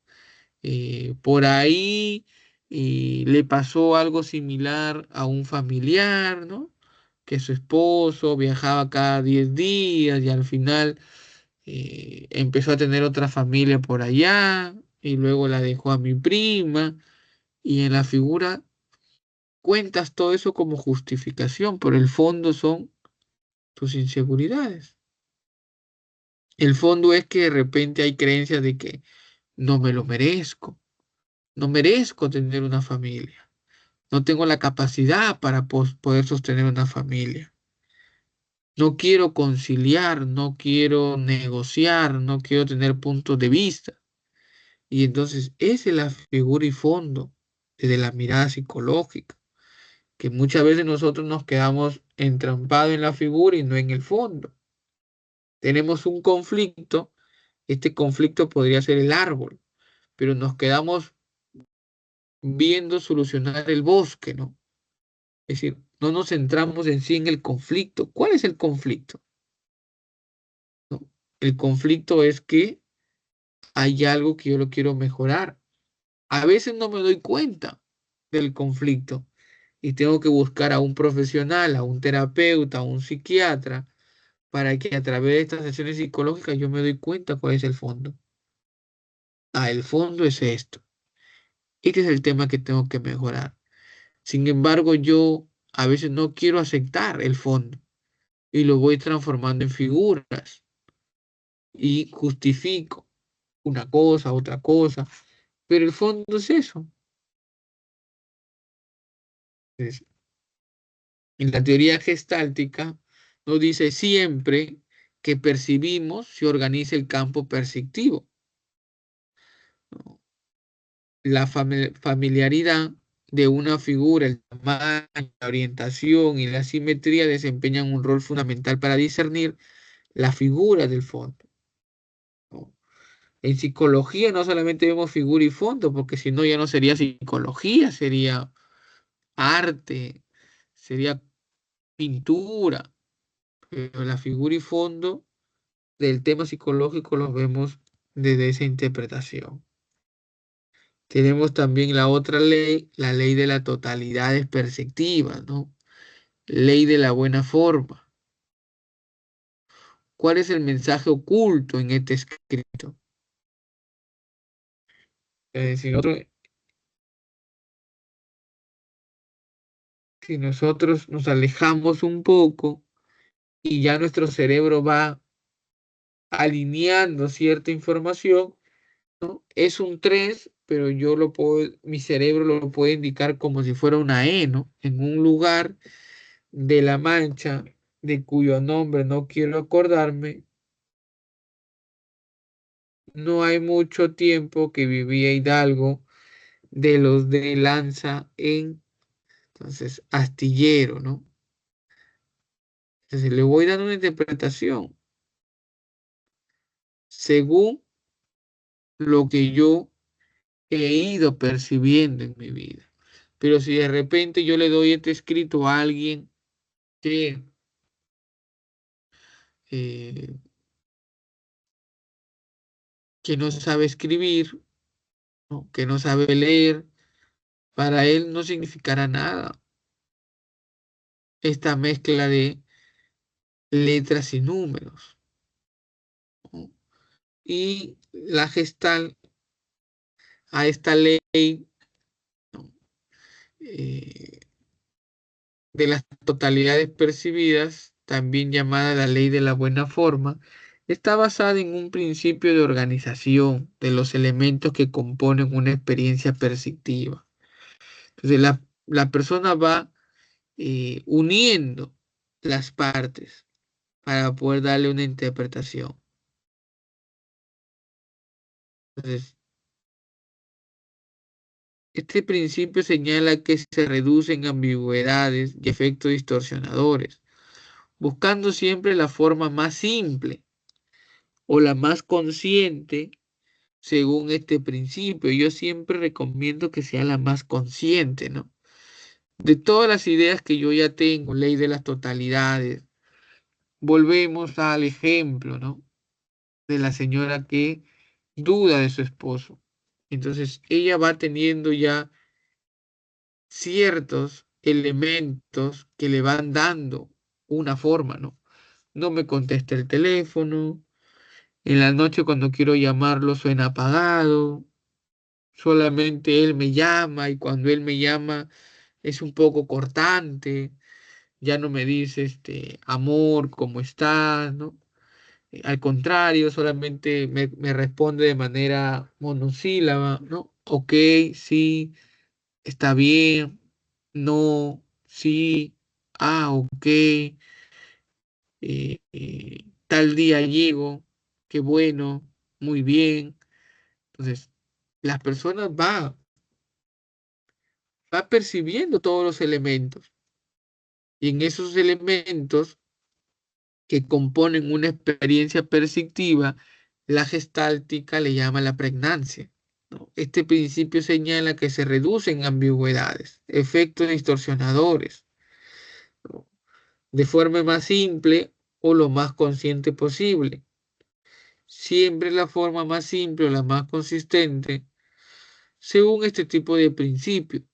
Por ahí le pasó algo similar a un familiar, ¿no? Que su esposo viajaba cada 10 días y al final empezó a tener otra familia por allá y luego la dejó a mi prima y en la figura cuentas todo eso como justificación, pero el fondo son tus inseguridades. El fondo es que de repente hay creencias de que no me lo merezco, no merezco tener una familia, no tengo la capacidad para poder sostener una familia. No quiero conciliar, no quiero negociar, no quiero tener puntos de vista. Y entonces esa es la figura y fondo desde la mirada psicológica, que muchas veces nosotros nos quedamos entrampados en la figura y no en el fondo. Tenemos un conflicto, este conflicto podría ser el árbol, pero nos quedamos viendo solucionar el bosque, ¿no? Es decir, no nos centramos en sí en el conflicto. ¿Cuál es el conflicto? ¿No? El conflicto es que hay algo que yo lo quiero mejorar. A veces no me doy cuenta del conflicto y tengo que buscar a un profesional, a un terapeuta, a un psiquiatra, para que a través de estas sesiones psicológicas yo me doy cuenta cuál es el fondo. Ah, el fondo es esto. Este es el tema que tengo que mejorar. Sin embargo, yo a veces no quiero aceptar el fondo y lo voy transformando en figuras y justifico una cosa, otra cosa, pero el fondo es eso. Es- en la teoría gestáltica nos dice siempre que percibimos se organiza el campo perceptivo, ¿no? La familiaridad de una figura, el tamaño, la orientación y la simetría desempeñan un rol fundamental para discernir la figura del fondo, ¿no? En psicología no solamente vemos figura y fondo, porque si no ya no sería psicología, sería arte, sería pintura, pero la figura y fondo del tema psicológico los vemos desde esa interpretación. Tenemos también la otra ley, la ley de la totalidad es perceptiva, ¿no? Ley de la buena forma. ¿Cuál es el mensaje oculto en este escrito? Si nosotros nos alejamos un poco y ya nuestro cerebro va alineando cierta información, ¿no? Es un 3, pero mi cerebro lo puede indicar como si fuera una E, ¿no? En un lugar de La Mancha, de cuyo nombre no quiero acordarme, no hay mucho tiempo que vivía Hidalgo de los de Lanza en, entonces, Astillero, ¿no? Entonces le voy dando una interpretación según lo que yo he ido percibiendo en mi vida. Pero si de repente yo le doy este escrito a alguien que, eh, que no sabe escribir, ¿no? Que no sabe leer, para él no significará nada esta mezcla de letras y números, ¿no? Y la gestal a esta ley, ¿no? eh, de las totalidades percibidas, también llamada la ley de la buena forma, está basada en un principio de organización de los elementos que componen una experiencia perceptiva. Entonces, la persona va uniendo las partes para poder darle una interpretación. Entonces, este principio señala que se reducen ambigüedades y efectos distorsionadores, buscando siempre la forma más simple o la más consciente según este principio. Yo siempre recomiendo que sea la más consciente, ¿no? De todas las ideas que yo ya tengo, ley de las totalidades, volvemos al ejemplo, ¿no? De la señora que duda de su esposo. Entonces, ella va teniendo ya ciertos elementos que le van dando una forma, ¿no? No me contesta el teléfono, en la noche cuando quiero llamarlo suena apagado, solamente él me llama y cuando él me llama es un poco cortante, ya no me dice amor, ¿cómo estás? ¿No? Al contrario, solamente me responde de manera monosílaba, ¿no? Ok, sí, está bien, no, sí, ok, tal día llego, qué bueno, muy bien. Entonces, las personas va percibiendo todos los elementos y en esos elementos que componen una experiencia perceptiva, la gestáltica le llama la pregnancia, ¿no? Este principio señala que se reducen ambigüedades, efectos distorsionadores, ¿no? De forma más simple o lo más consciente posible. Siempre la forma más simple o la más consistente, según este tipo de principio.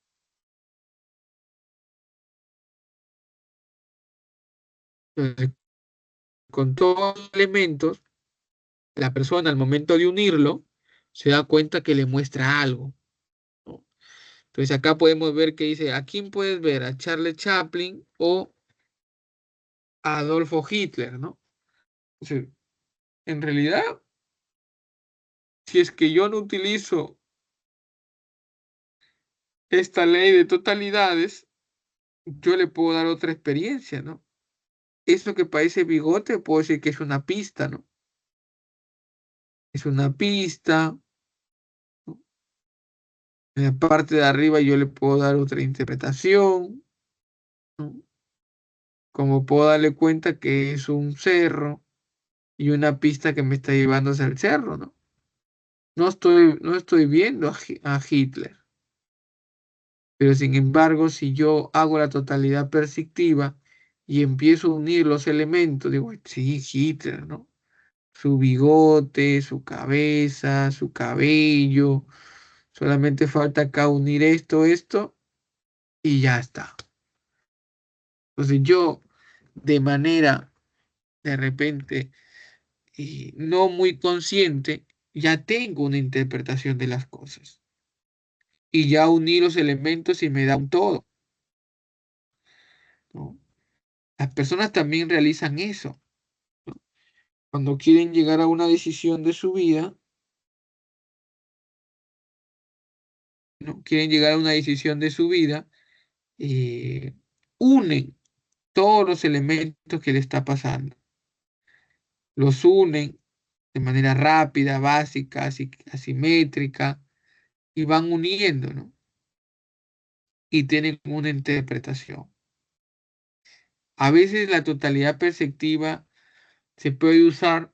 Entonces, con todos los elementos, la persona al momento de unirlo se da cuenta que le muestra algo, ¿no? Entonces acá podemos ver que dice, ¿a quién puedes ver? ¿A Charles Chaplin o a Adolfo Hitler, ¿no? Entonces, en realidad, si es que yo no utilizo esta ley de totalidades, yo le puedo dar otra experiencia, ¿no? Eso que parece bigote, puedo decir que es una pista, ¿no? Es una pista, ¿no? En la parte de arriba yo le puedo dar otra interpretación, ¿no? Como puedo darle cuenta que es un cerro y una pista que me está llevando hacia el cerro, ¿no? No estoy viendo a Hitler, pero sin embargo, si yo hago la totalidad perceptiva y empiezo a unir los elementos, digo, sí, Hitler, ¿no? Su bigote, su cabeza, su cabello, solamente falta acá unir esto, y ya está. Entonces yo, de manera, de repente, no muy consciente, ya tengo una interpretación de las cosas. Y ya uní los elementos y me da un todo, ¿no? Las personas también realizan eso, ¿no? Cuando quieren llegar a una decisión de su vida, ¿no? Quieren llegar a una decisión de su vida, eh, unen todos los elementos que le está pasando. Los unen de manera rápida, básica, asimétrica, y van uniendo, ¿no? Y tienen una interpretación. A veces la totalidad perceptiva se puede usar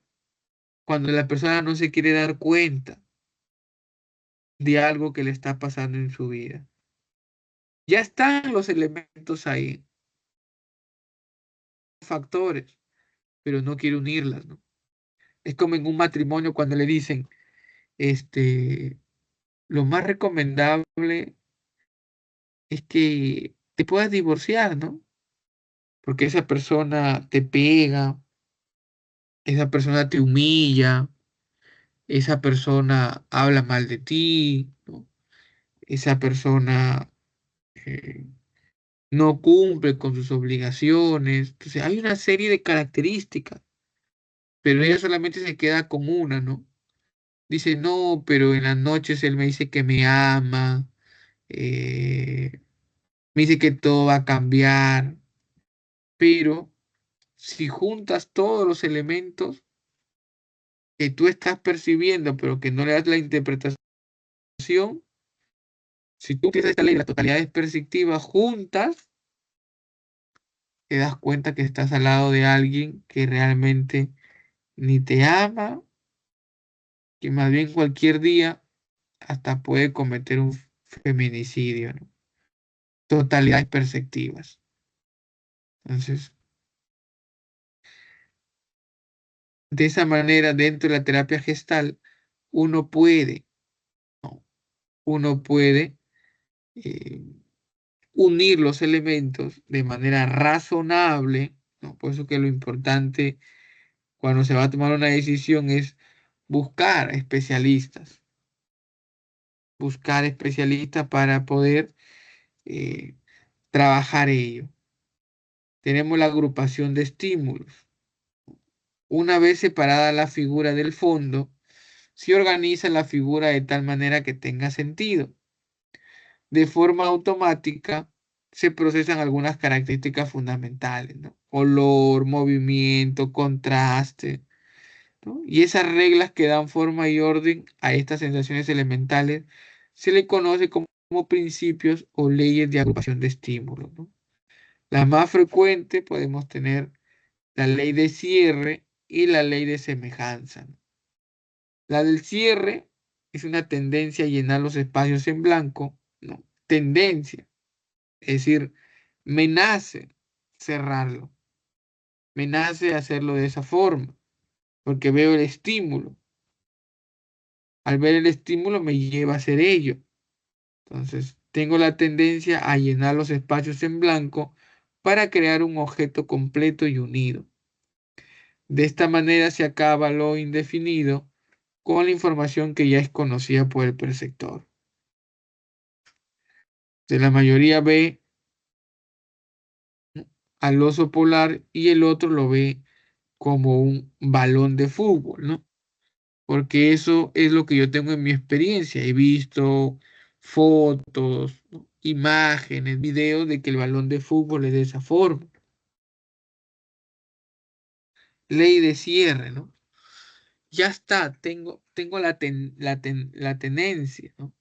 cuando la persona no se quiere dar cuenta de algo que le está pasando en su vida. Ya están los elementos ahí, factores, pero no quiere unirlas, ¿no? Es como en un matrimonio cuando le dicen, lo más recomendable es que te puedas divorciar, ¿no? Porque esa persona te pega, esa persona te humilla, esa persona habla mal de ti, ¿no? Esa persona eh, no cumple con sus obligaciones. Entonces, hay una serie de características, pero ella solamente se queda con una, ¿no? Dice, no, pero en las noches él me dice que me ama, eh, me dice que todo va a cambiar, pero si juntas todos los elementos que tú estás percibiendo, pero que no le das la interpretación, si tú utilizas esta ley de las totalidades perceptivas juntas, te das cuenta que estás al lado de alguien que realmente ni te ama, que más bien cualquier día hasta puede cometer un feminicidio, ¿no? Totalidades perceptivas. Entonces, de esa manera, dentro de la terapia gestal, uno puede, ¿no? Uno puede eh, unir los elementos de manera razonable, ¿no? Por eso que lo importante cuando se va a tomar una decisión es buscar especialistas para poder eh, trabajar ello. Tenemos la agrupación de estímulos. Una vez separada la figura del fondo, se organiza la figura de tal manera que tenga sentido. De forma automática se procesan algunas características fundamentales, ¿no? Color, movimiento, contraste, ¿no? Y esas reglas que dan forma y orden a estas sensaciones elementales se le conoce como principios o leyes de agrupación de estímulos, ¿no? La más frecuente podemos tener la ley de cierre y la ley de semejanza, ¿no? La del cierre es una tendencia a llenar los espacios en blanco, ¿no? Tendencia, es decir, me nace cerrarlo, me nace hacerlo de esa forma, porque veo el estímulo. Al ver el estímulo me lleva a hacer ello. Entonces, tengo la tendencia a llenar los espacios en blanco para crear un objeto completo y unido. De esta manera se acaba lo indefinido con la información que ya es conocida por el perceptor. De la mayoría ve al oso polar y el otro lo ve como un balón de fútbol, ¿no? Porque eso es lo que yo tengo en mi experiencia. He visto fotos, ¿no? Imágenes, videos de que el balón de fútbol es de esa forma. Ley de cierre, ¿no? Ya está, tengo la tendencia, ¿no?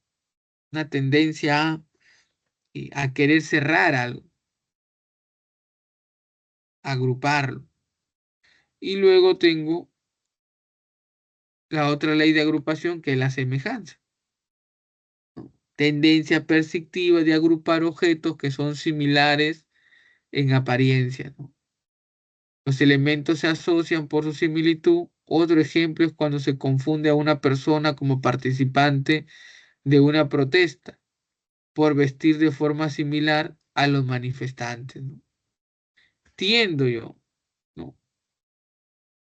Una tendencia a querer cerrar algo, agruparlo. Y luego tengo la otra ley de agrupación que es la semejanza, ¿no? Tendencia perceptiva de agrupar objetos que son similares en apariencia, ¿no? Los elementos se asocian por su similitud. Otro ejemplo es cuando se confunde a una persona como participante de una protesta por vestir de forma similar a los manifestantes, ¿no? Tiendo yo, ¿no?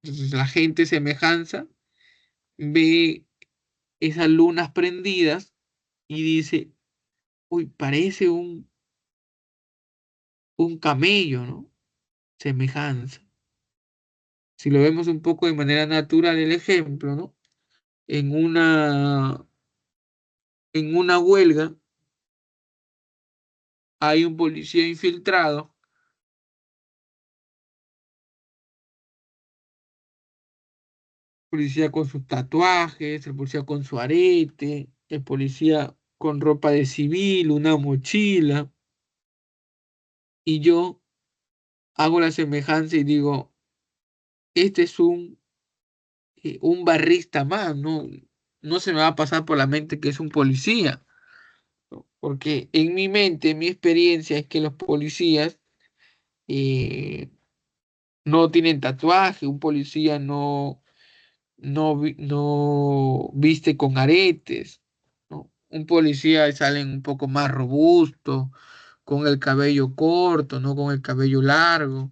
Entonces la gente semejanza ve esas lunas prendidas y dice, uy, parece un camello, ¿no? semejanza. Si lo vemos un poco de manera natural el ejemplo, ¿no? En una huelga hay un policía infiltrado, policía con sus tatuajes, el policía con su arete, el policía con ropa de civil, una mochila, y yo hago la semejanza y digo, este es un barrista más, no, no se me va a pasar por la mente que es un policía, ¿no? Porque en mi mente, mi experiencia es que los policías eh, no tienen tatuaje, un policía no viste con aretes, ¿no? Un policía sale un poco más robusto, con el cabello corto, no con el cabello largo,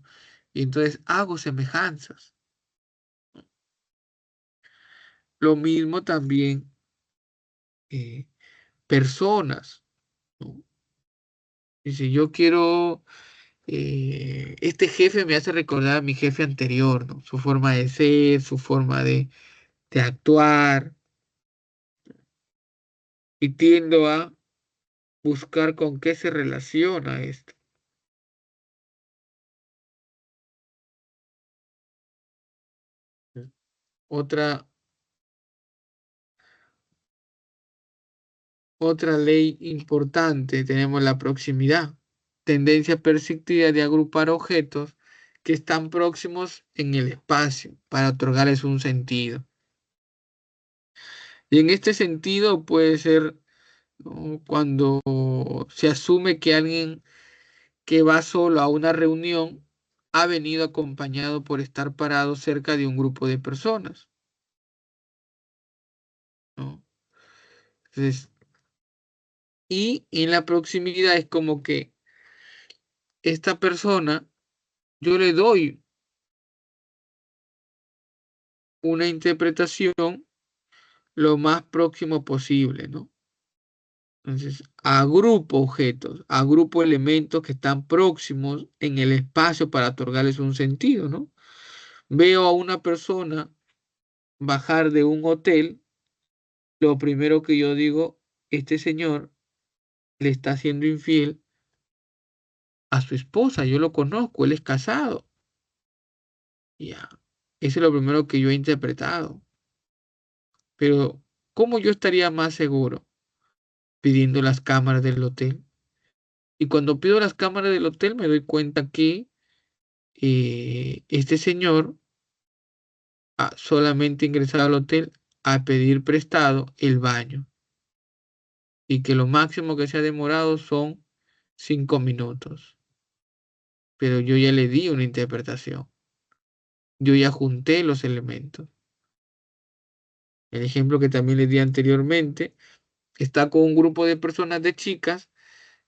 y entonces hago semejanzas. Lo mismo también personas, ¿no? Dice, yo quiero, este jefe me hace recordar a mi jefe anterior, ¿no? Su forma de ser, su forma de actuar, y tiendo a buscar con qué se relaciona esto. Otra, otra ley importante, tenemos la proximidad, tendencia persistida de agrupar objetos que están próximos en el espacio para otorgarles un sentido. Y en este sentido puede ser, ¿no? Cuando se asume que alguien que va solo a una reunión ha venido acompañado por estar parado cerca de un grupo de personas, ¿no? Entonces, y en la proximidad es como que esta persona, yo le doy una interpretación lo más próximo posible, ¿no? Entonces, agrupo objetos, agrupo elementos que están próximos en el espacio para otorgarles un sentido, ¿no? Veo a una persona bajar de un hotel, lo primero que yo digo, este señor le está siendo infiel a su esposa, yo lo conozco, él es casado. Ya, eso es lo primero que yo he interpretado. Pero, ¿cómo yo estaría más seguro pidiendo las cámaras del hotel? Y cuando pido las cámaras del hotel me doy cuenta que este señor ha solamente ingresado al hotel a pedir prestado el baño y que lo máximo que se ha demorado son 5 minutos. Pero yo ya le di una interpretación. Yo ya junté los elementos. El ejemplo que también le di anteriormente está con un grupo de personas, de chicas,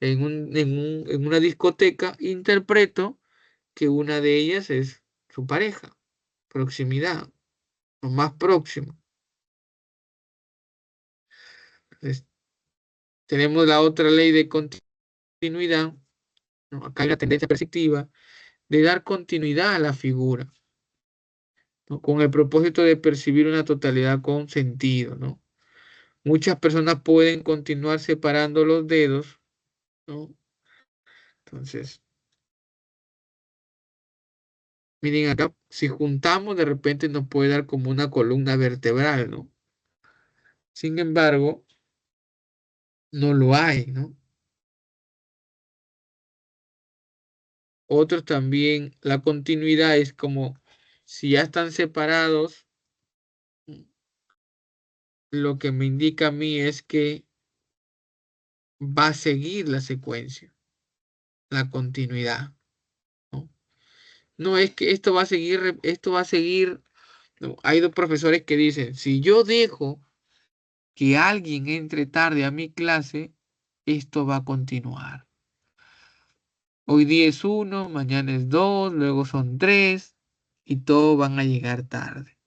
en una discoteca. Interpreto que una de ellas es su pareja, proximidad, lo más próximo. Entonces, tenemos la otra ley de continuidad, ¿no? Acá hay la tendencia perceptiva de dar continuidad a la figura, ¿no? Con el propósito de percibir una totalidad con sentido, ¿no? Muchas personas pueden continuar separando los dedos, ¿no? Entonces, miren acá, si juntamos, de repente nos puede dar como una columna vertebral, ¿no? Sin embargo, no lo hay, ¿no? Otros también, la continuidad es como si ya están separados, lo que me indica a mí es que va a seguir la secuencia, la continuidad, ¿no? No es que esto va a seguir, esto va a seguir. No, hay dos profesores que dicen, si yo dejo que alguien entre tarde a mi clase, esto va a continuar. Hoy día es uno, mañana es dos, luego son tres y todos van a llegar tarde.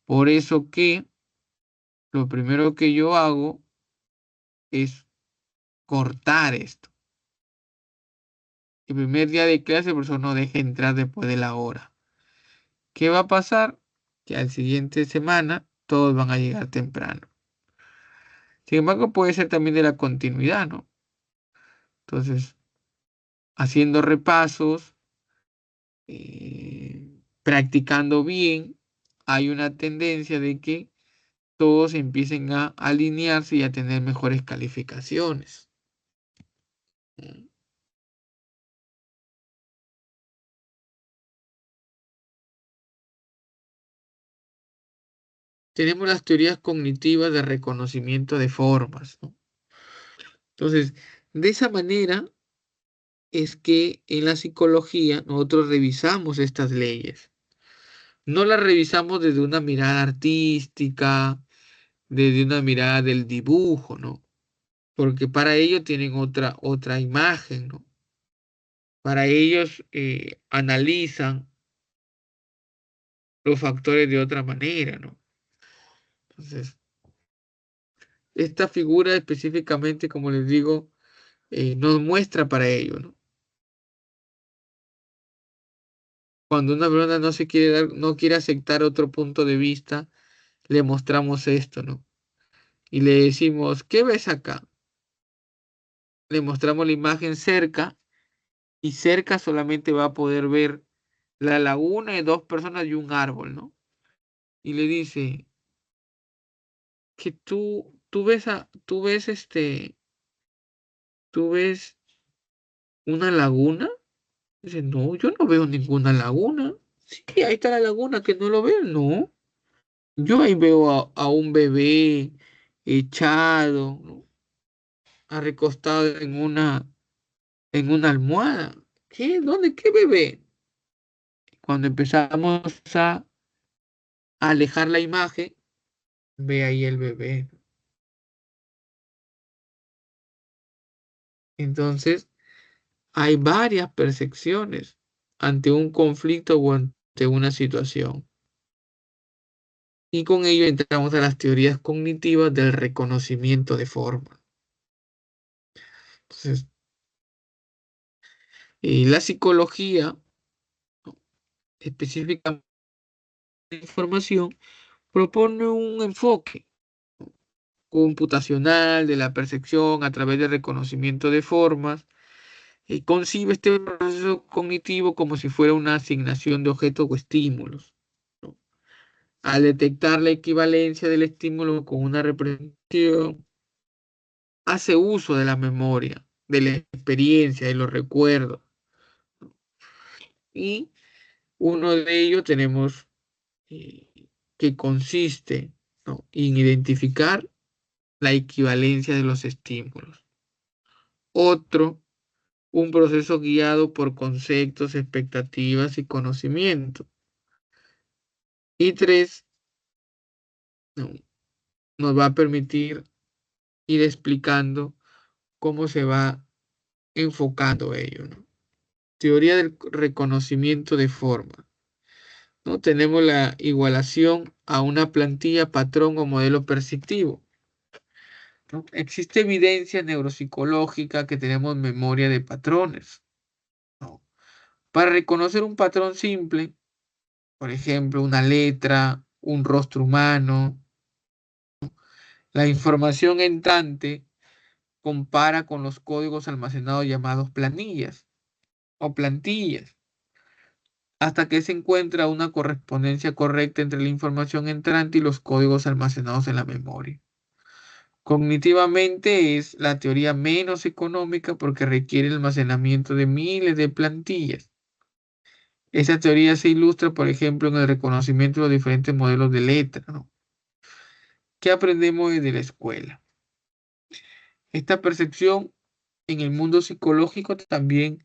Por eso que lo primero que yo hago es cortar esto. el primer día de clase el profesor no deja entrar después de la hora. ¿Qué va a pasar? Que al siguiente semana todos van a llegar temprano. Sin embargo, puede ser también de la continuidad, ¿no? Entonces, haciendo repasos, practicando bien, hay una tendencia de que todos empiecen a alinearse y a tener mejores calificaciones. Tenemos las teorías cognitivas de reconocimiento de formas, ¿no? Entonces, de esa manera es que en la psicología nosotros revisamos estas leyes. No las revisamos desde una mirada artística, desde una mirada del dibujo, ¿no? Porque para ello tienen otra imagen, ¿no? Para ellos analizan los factores de otra manera, ¿no? Entonces, esta figura específicamente, como les digo, nos muestra para ello, ¿no? Cuando una persona no se quiere dar, no quiere aceptar otro punto de vista, le mostramos esto, ¿no? Y le decimos, ¿qué ves acá? Le mostramos la imagen cerca y cerca solamente va a poder ver la laguna de dos personas y un árbol, ¿no? Y le dice que tú ves una laguna. Dice, no, yo no veo ninguna laguna. Sí, ahí está la laguna, que no lo veo, no. Yo ahí veo a un bebé echado, ¿no? Recostado en una almohada. ¿Qué? ¿Dónde? ¿Qué bebé? Cuando empezamos a alejar la imagen, ve ahí el bebé. Entonces, hay varias percepciones ante un conflicto o ante una situación. Y con ello entramos a las teorías cognitivas del reconocimiento de forma. Entonces, la psicología, específicamente de información, propone un enfoque computacional de la percepción a través del reconocimiento de formas y concibe este proceso cognitivo como si fuera una asignación de objetos o estímulos, ¿no? Al detectar la equivalencia del estímulo con una representación, hace uso de la memoria, de la experiencia, de los recuerdos. Y uno de ellos tenemos eh, que consiste, ¿no?, en identificar la equivalencia de los estímulos. Otro, un proceso guiado por conceptos, expectativas y conocimiento. Y tres, ¿no?, nos va a permitir ir explicando cómo se va enfocando ello, ¿no? Teoría del reconocimiento de forma, ¿no? Tenemos la igualación a una plantilla, patrón o modelo perceptivo, ¿no? Existe evidencia neuropsicológica que tenemos memoria de patrones, ¿no? Para reconocer un patrón simple, por ejemplo, una letra, un rostro humano, la información entrante compara con los códigos almacenados llamados planillas o plantillas, hasta que se encuentra una correspondencia correcta entre la información entrante y los códigos almacenados en la memoria. Cognitivamente es la teoría menos económica porque requiere el almacenamiento de miles de plantillas. Esa teoría se ilustra, por ejemplo, en el reconocimiento de los diferentes modelos de letra, ¿no?, que aprendemos desde la escuela. Esta percepción en el mundo psicológico también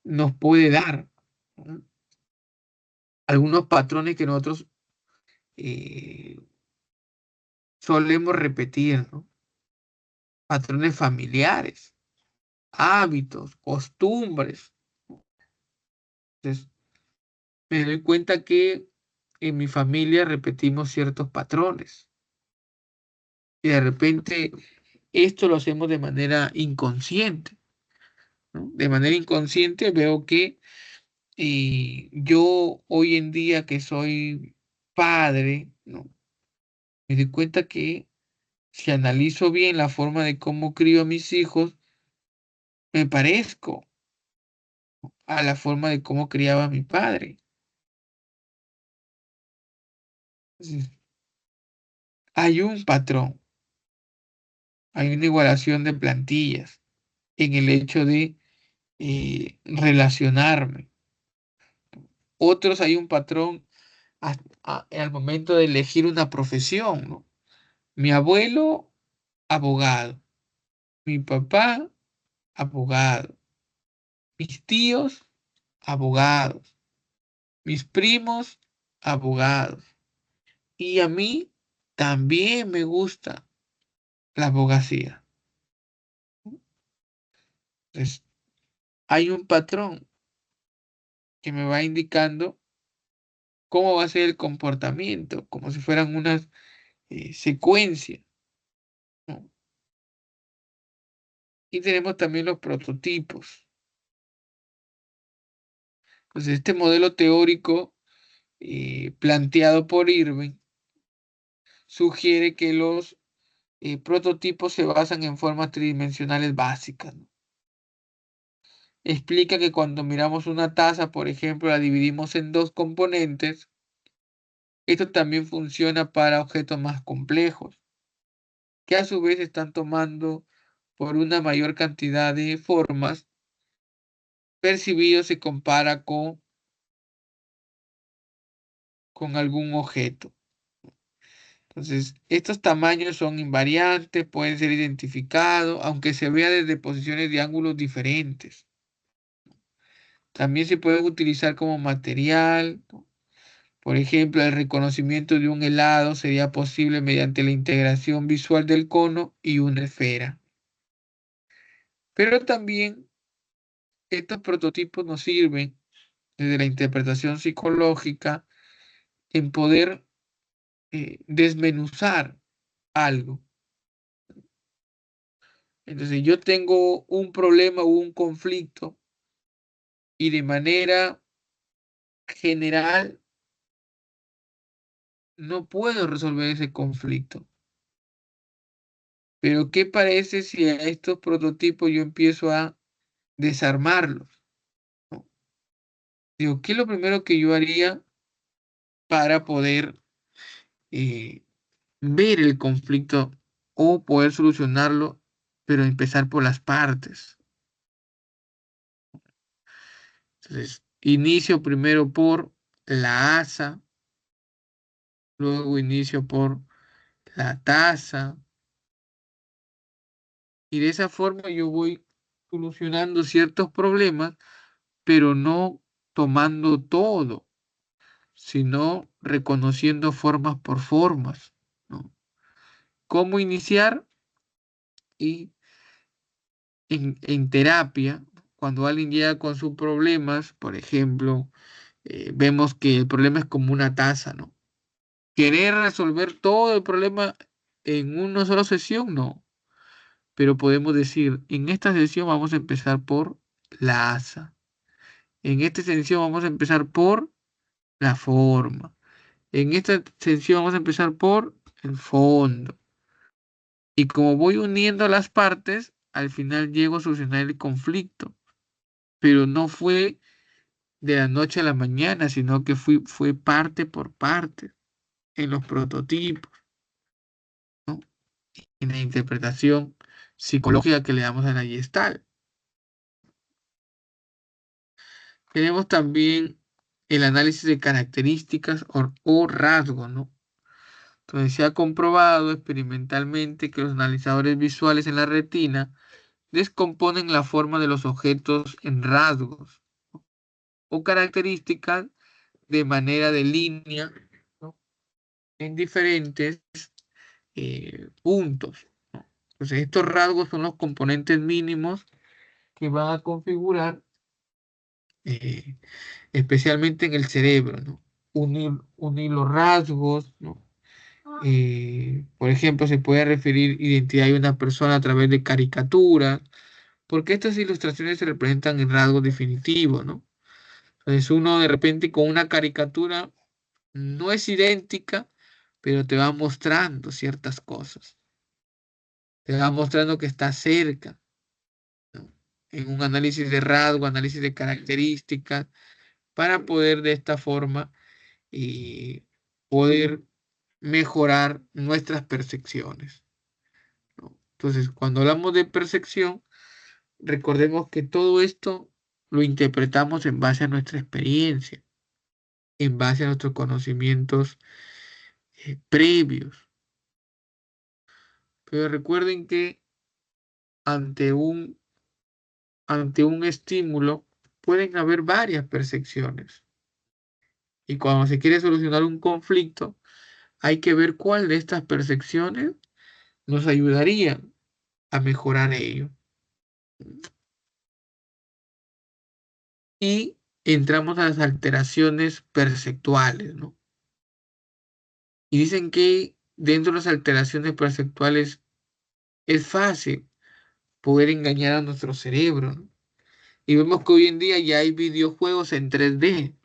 nos puede dar, ¿no?, algunos patrones que nosotros eh, solemos repetir, ¿no? Patrones familiares, hábitos, costumbres. Entonces, me doy cuenta que en mi familia repetimos ciertos patrones y de repente esto lo hacemos de manera inconsciente. ¿no? De manera inconsciente veo que yo hoy en día que soy padre, ¿no? Me doy cuenta que si analizo bien la forma de cómo crío a mis hijos, me parezco a la forma de cómo criaba a mi padre. Entonces, hay un patrón, hay una igualación de plantillas en el hecho de relacionarme. Otros hay un patrón al momento de elegir una profesión, ¿no? Mi abuelo, abogado. Mi papá, abogado. Mis tíos, abogados. Mis primos, abogados. Y a mí también me gusta la abogacía. Entonces, hay un patrón que me va indicando cómo va a ser el comportamiento, como si fueran unas secuencias, ¿no? Y tenemos también los prototipos. Entonces, este modelo teórico planteado por Irving sugiere que los prototipos se basan en formas tridimensionales básicas, ¿no? Explica que cuando miramos una taza, por ejemplo, la dividimos en dos componentes. Esto también funciona para objetos más complejos, que a su vez están tomando por una mayor cantidad de formas percibido se compara con algún objeto. Entonces, estos tamaños son invariantes, pueden ser identificados, aunque se vea desde posiciones de ángulos diferentes. También se pueden utilizar como material, ¿no? Por ejemplo, el reconocimiento de un helado sería posible mediante la integración visual del cono y una esfera. Pero también estos prototipos nos sirven desde la interpretación psicológica en poder desmenuzar algo. Entonces, yo tengo un problema o un conflicto y de manera general no puedo resolver ese conflicto. Pero ¿qué parece si a estos prototipos yo empiezo a desarmarlos, ¿no? Digo, ¿qué es lo primero que yo haría para poder eh, ver el conflicto o poder solucionarlo, pero empezar por las partes? Entonces, inicio primero por la asa, luego inicio por la taza, y de esa forma yo voy solucionando ciertos problemas, pero no tomando todo, sino reconociendo formas por formas, ¿no? Cómo iniciar y en terapia, cuando alguien llega con sus problemas, por ejemplo, vemos que el problema es como una taza, ¿no? Querer resolver todo el problema en una sola sesión, no. Pero podemos decir, en esta sesión vamos a empezar por la asa. En esta sesión vamos a empezar por la forma. En esta sesión vamos a empezar por el fondo. Y como voy uniendo las partes, al final llego a solucionar el conflicto. Pero no fue de la noche a la mañana, sino que fue parte por parte en los prototipos, ¿no? En la interpretación psicológica que le damos a la Gestalt. Tenemos también el análisis de características o rasgos, ¿no? Entonces se ha comprobado experimentalmente que los analizadores visuales en la retina descomponen la forma de los objetos en rasgos o características de manera de línea, ¿no? En diferentes puntos, ¿no? Entonces estos rasgos son los componentes mínimos que van a configurar eh, especialmente en el cerebro, ¿no? Unir los rasgos, ¿no? Por ejemplo, se puede referir identidad de una persona a través de caricaturas, porque estas ilustraciones se representan en rasgos definitivos, ¿no? Entonces uno de repente con una caricatura no es idéntica, pero te va mostrando ciertas cosas. Te va mostrando que está cerca, ¿no? En un análisis de rasgo, análisis de características, para poder de esta forma poder mejorar nuestras percepciones, ¿no? Entonces, cuando hablamos de percepción, recordemos que todo esto lo interpretamos en base a nuestra experiencia, en base a nuestros conocimientos previos. Pero recuerden que ante un, ante un estímulo pueden haber varias percepciones. Y cuando se quiere solucionar un conflicto, hay que ver cuál de estas percepciones nos ayudaría a mejorar ello. Y entramos a las alteraciones perceptuales, ¿no? Y dicen que dentro de las alteraciones perceptuales es fácil poder engañar a nuestro cerebro, ¿no? Y vemos que hoy en día ya hay videojuegos en 3D.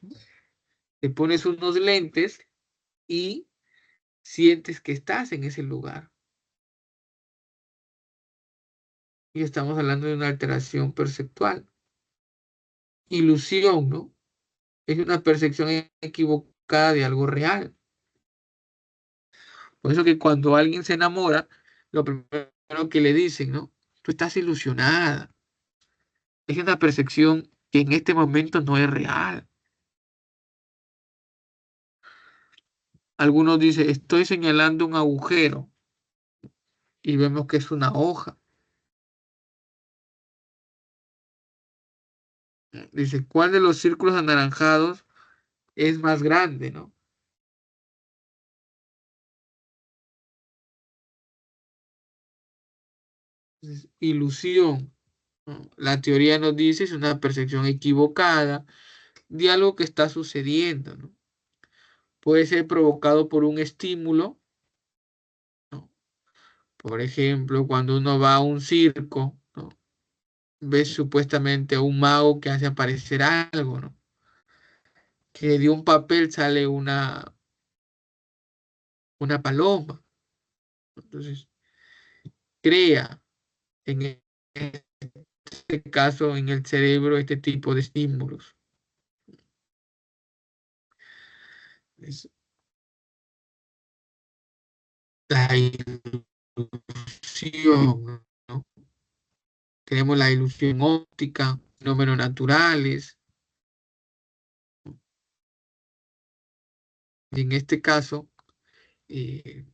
Te pones unos lentes y sientes que estás en ese lugar. Y estamos hablando de una alteración perceptual. Ilusión, ¿no? Es una percepción equivocada de algo real. Por eso que cuando alguien se enamora, lo primero que le dicen, ¿no? Tú estás ilusionada. Es una percepción que en este momento no es real. Algunos dicen, estoy señalando un agujero y vemos que es una hoja. Dice, ¿cuál de los círculos anaranjados es más grande, no? Entonces, ilusión, ¿no? La teoría nos dice es una percepción equivocada de algo que está sucediendo, ¿no? Puede ser provocado por un estímulo, ¿no? Por ejemplo, cuando uno va a un circo, ¿no? Ve supuestamente a un mago que hace aparecer algo, ¿no? Que de un papel sale una paloma. Entonces, crea en este caso en el cerebro este tipo de estímulos. Es la ilusión, ¿no? Tenemos la ilusión óptica, fenómenos naturales, y en este caso eh,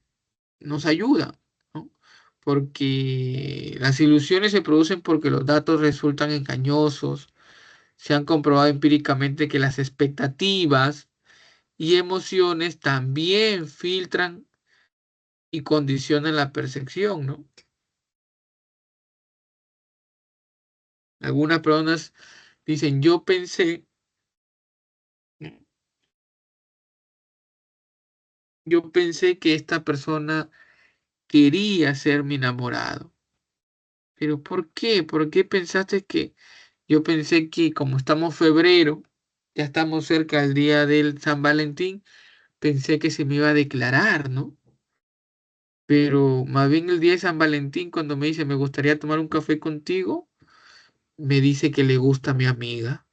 nos ayuda, ¿no? Porque las ilusiones se producen porque los datos resultan engañosos. Se han comprobado empíricamente que las expectativas y emociones también filtran y condicionan la percepción, ¿no? Algunas personas dicen, yo pensé que esta persona quería ser mi enamorado. Pero ¿por qué? ¿Por qué pensaste que yo pensé que como estamos febrero, ya estamos cerca del día del San Valentín, pensé que se me iba a declarar, ¿no? Pero más bien el día de San Valentín, cuando me dice, me gustaría tomar un café contigo, me dice que le gusta a mi amiga.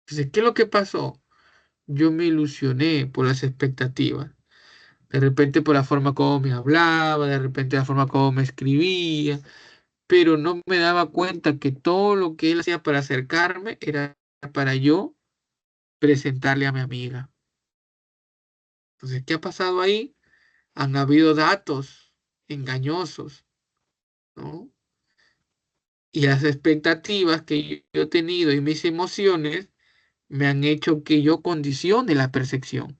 Entonces, ¿qué es lo que pasó? Yo me ilusioné por las expectativas. De repente por la forma como me hablaba, de repente la forma como me escribía, pero no me daba cuenta que todo lo que él hacía para acercarme era para yo presentarle a mi amiga. Entonces, ¿qué ha pasado ahí? Han habido datos engañosos, ¿no? Y las expectativas que yo he tenido y mis emociones me han hecho que yo condicione la percepción.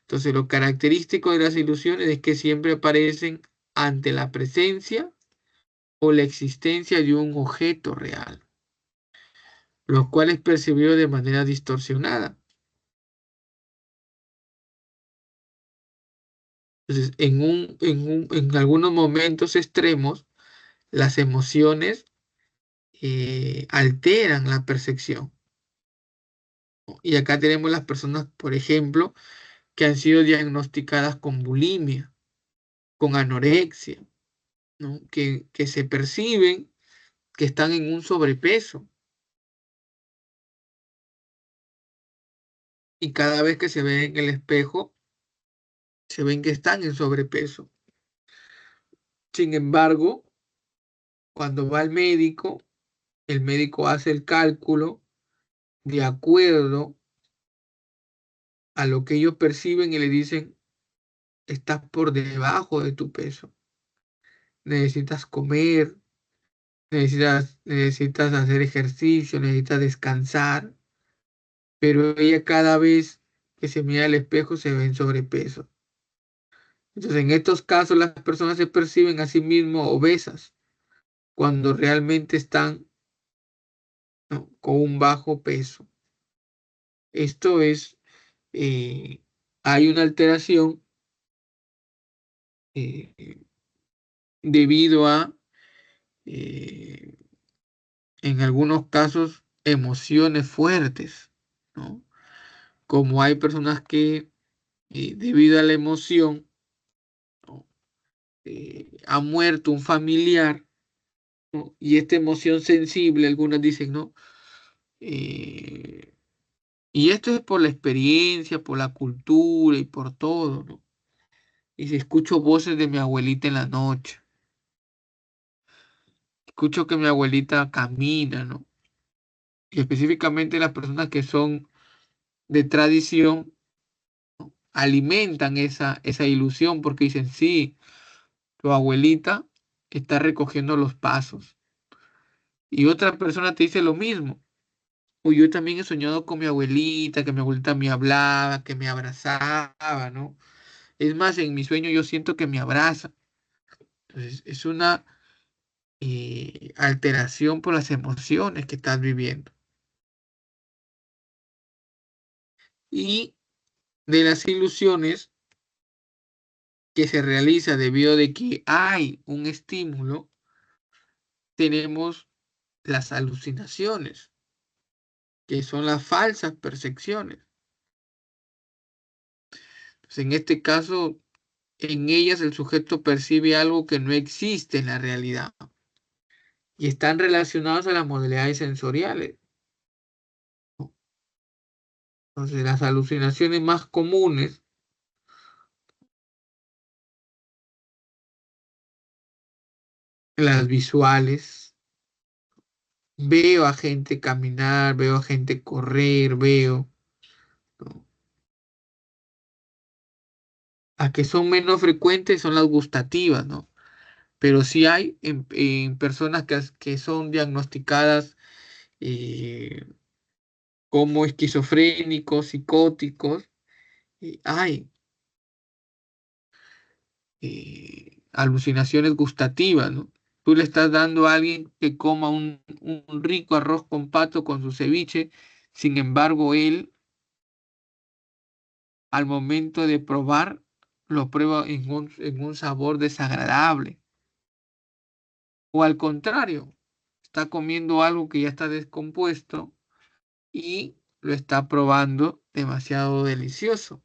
Entonces, lo característico de las ilusiones es que siempre aparecen ante la presencia o la existencia de un objeto real, lo cual es percibido de manera distorsionada. Entonces, en algunos momentos extremos, las emociones alteran la percepción. Y acá tenemos las personas, por ejemplo, que han sido diagnosticadas con bulimia, con anorexia, ¿no? Que se perciben que están en un sobrepeso y cada vez que se ven en el espejo, se ven que están en sobrepeso. Sin embargo, cuando va al médico, el médico hace el cálculo de acuerdo a lo que ellos perciben y le dicen, estás por debajo de tu peso, necesitas comer, necesitas hacer ejercicio, necesitas descansar, pero ella cada vez que se mira al espejo se ve en sobrepeso. Entonces, en estos casos, las personas se perciben a sí mismas obesas cuando realmente están, ¿no?, con un bajo peso. Esto es, eh, hay una alteración eh, debido a, eh, en algunos casos, emociones fuertes, ¿no? Como hay personas que, debido a la emoción, ¿no?, ha muerto un familiar, ¿no? Y esta emoción sensible, algunas dicen, ¿no? Eh, y esto es por la experiencia, por la cultura y por todo, ¿no? Y si escucho voces de mi abuelita en la noche, escucho que mi abuelita camina, ¿no? Y específicamente las personas que son de tradición alimentan esa ilusión porque dicen, sí, tu abuelita está recogiendo los pasos. Y otra persona te dice lo mismo. O yo también he soñado con mi abuelita, que mi abuelita me hablaba, que me abrazaba, ¿no? Es más, en mi sueño yo siento que me abraza. Entonces, es una alteración por las emociones que estás viviendo. Y de las ilusiones que se realiza debido de que hay un estímulo, tenemos las alucinaciones, que son las falsas percepciones. Pues en este caso, en ellas el sujeto percibe algo que no existe en la realidad y están relacionados a las modalidades sensoriales. Entonces, las alucinaciones más comunes, las visuales, veo a gente caminar, veo a gente correr, veo, ¿no? Las que son menos frecuentes son las gustativas, ¿no? Pero sí hay en personas que son diagnosticadas eh, como esquizofrénicos, psicóticos, hay alucinaciones gustativas, ¿no? Tú le estás dando a alguien que coma un rico arroz con pato con su ceviche, sin embargo, él al momento de probar lo prueba en un sabor desagradable. O al contrario, está comiendo algo que ya está descompuesto y lo está probando demasiado delicioso.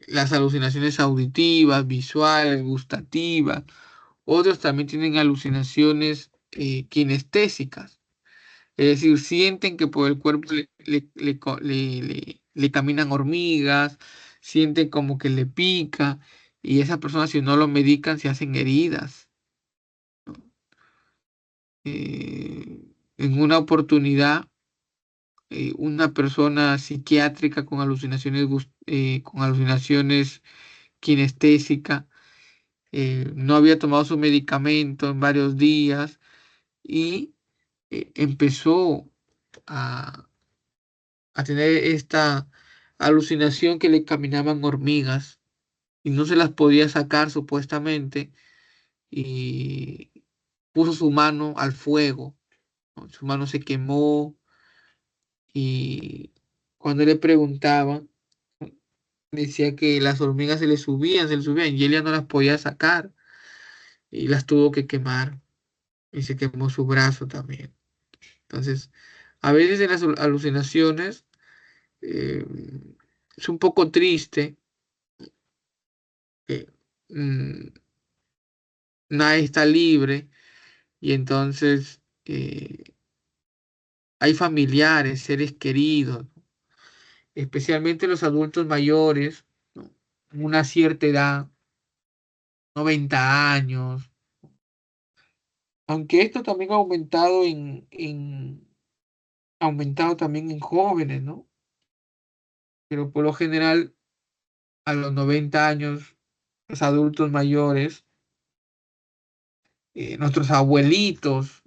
Las alucinaciones auditivas, visuales, gustativas. Otros también tienen alucinaciones kinestésicas, es decir, sienten que por el cuerpo le caminan hormigas, sienten como que le pica, y esas personas si no lo medican se hacen heridas. Eh, en una oportunidad, una persona psiquiátrica con alucinaciones kinestésicas, no había tomado su medicamento en varios días y empezó a, a tener esta alucinación que le caminaban hormigas y no se las podía sacar supuestamente y puso su mano al fuego, ¿no? Su mano se quemó y cuando le preguntaban, decía que las hormigas se le subían y él ya no las podía sacar y las tuvo que quemar y se quemó su brazo también. Entonces, a veces en las alucinaciones eh, es un poco triste que mm, nadie está libre y entonces hay familiares, seres queridos, especialmente los adultos mayores, ¿no? Una cierta edad, 90 años, aunque esto también ha aumentado aumentado también en jóvenes, ¿no? Pero por lo general a los 90 años, los adultos mayores, nuestros abuelitos,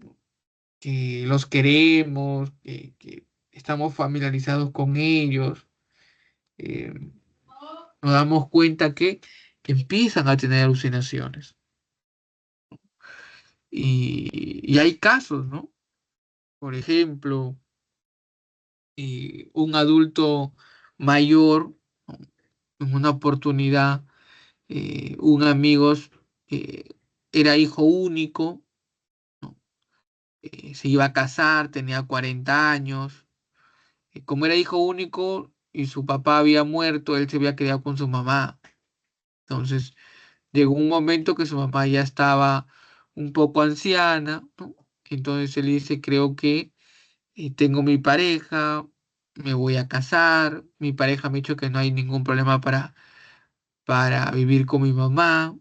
que los queremos, que estamos familiarizados con ellos, eh, nos damos cuenta que empiezan a tener alucinaciones. Y hay casos, ¿no? Por ejemplo, un adulto mayor, ¿no? En una oportunidad, un amigo eh, era hijo único, ¿no? Se iba a casar, tenía 40 años. Como era hijo único y su papá había muerto, él se había criado con su mamá. Entonces, llegó un momento que su mamá ya estaba un poco anciana, ¿no? Entonces él dice, creo que tengo mi pareja, me voy a casar, mi pareja me ha dicho que no hay ningún problema para vivir con mi mamá.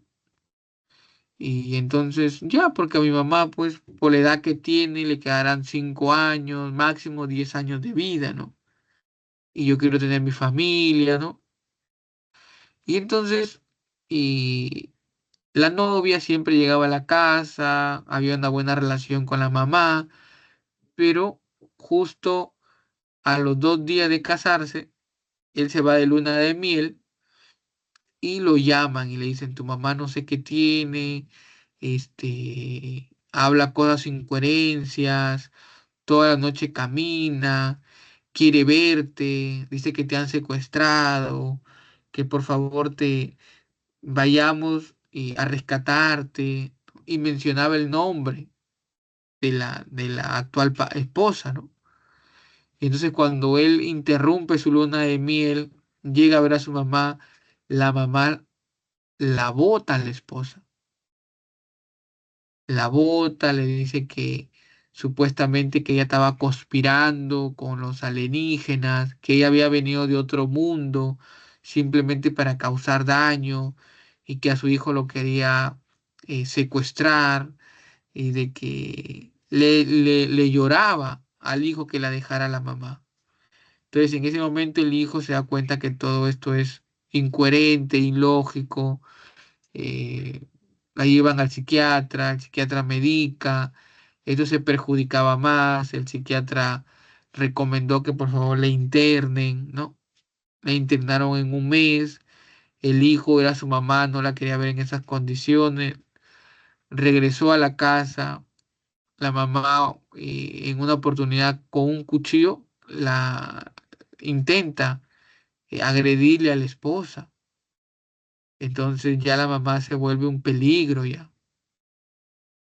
Y entonces, ya, porque a mi mamá, pues, por la edad que tiene, le quedarán 5 años, máximo 10 años de vida, ¿no? Y yo quiero tener mi familia, ¿no? Y entonces, y la novia siempre llegaba a la casa, había una buena relación con la mamá, pero justo a los 2 días de casarse, él se va de luna de miel y lo llaman y le dicen, tu mamá no sé qué tiene, habla cosas incoherencias, toda la noche camina, quiere verte, dice que te han secuestrado, que por favor te vayamos a rescatarte, y mencionaba el nombre de la actual esposa, ¿no? Y entonces cuando él interrumpe su luna de miel, llega a ver a su mamá, la mamá la bota a la esposa, la bota, le dice que supuestamente que ella estaba conspirando con los alienígenas, que ella había venido de otro mundo simplemente para causar daño y que a su hijo lo quería secuestrar y de que le lloraba al hijo que la dejara la mamá. Entonces en ese momento el hijo se da cuenta que todo esto es incoherente, ilógico. eh, la llevan al psiquiatra, el psiquiatra medica, esto se perjudicaba más, el psiquiatra recomendó que por favor le internen, ¿no? Le internaron en un mes, el hijo era su mamá, no la quería ver en esas condiciones, regresó a la casa, la mamá en una oportunidad con un cuchillo la intenta agredirle a la esposa. Entonces ya la mamá se vuelve un peligro ya.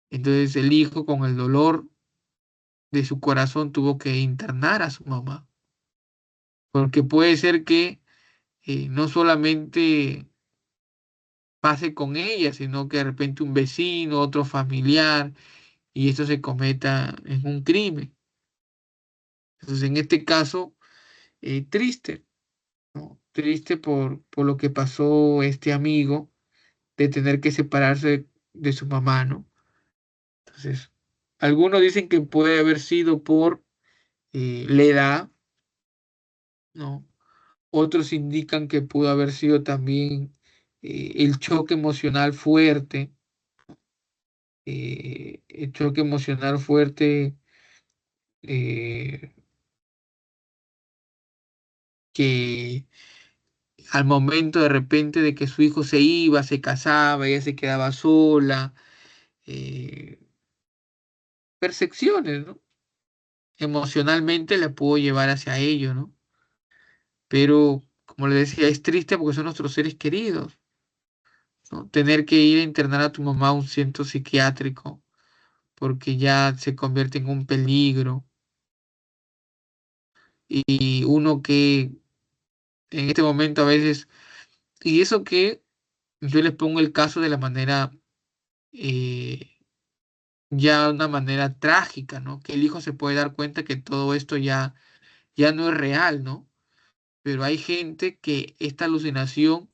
Entonces el hijo con el dolor de su corazón tuvo que internar a su mamá. Porque puede ser que no solamente pase con ella, sino que de repente un vecino, otro familiar, y esto se cometa en un crimen. Entonces en este caso, triste, ¿no? Triste por lo que pasó este amigo de tener que separarse de su mamá, ¿no? Entonces, algunos dicen que puede haber sido por la edad, ¿no? Otros indican que pudo haber sido también el choque emocional fuerte, el choque emocional fuerte eh, que al momento de repente de que su hijo se iba, se casaba, ella se quedaba sola, eh, percepciones, ¿no? Emocionalmente la pudo llevar hacia ello, ¿no? Pero como le decía, es triste porque son nuestros seres queridos, ¿no? Tener que ir a internar a tu mamá a un centro psiquiátrico porque ya se convierte en un peligro y uno que en este momento a veces, y eso que yo les pongo el caso de la manera, eh, ya de una manera trágica, ¿no? Que el hijo se puede dar cuenta que todo esto ya no es real, ¿no? Pero hay gente que esta alucinación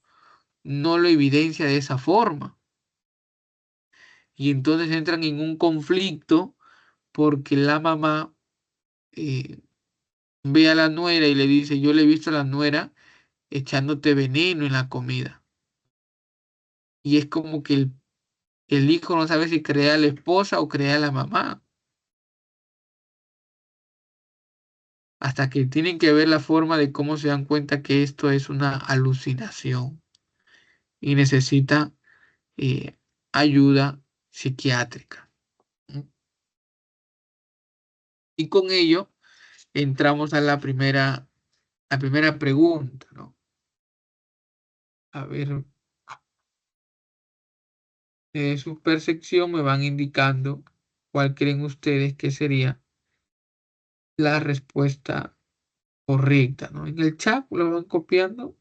no lo evidencia de esa forma y entonces entran en un conflicto porque la mamá eh, ve a la nuera y le dice, yo le he visto a la nuera echándote veneno en la comida. Y es como que el hijo no sabe si cree a la esposa o cree a la mamá, hasta que tienen que ver la forma de cómo se dan cuenta que esto es una alucinación y necesita eh, ayuda psiquiátrica. ¿No? Y con ello entramos a la primera pregunta, ¿no? A ver, su percepción me van indicando cuál creen ustedes que sería la respuesta correcta, ¿no? En el chat lo van copiando.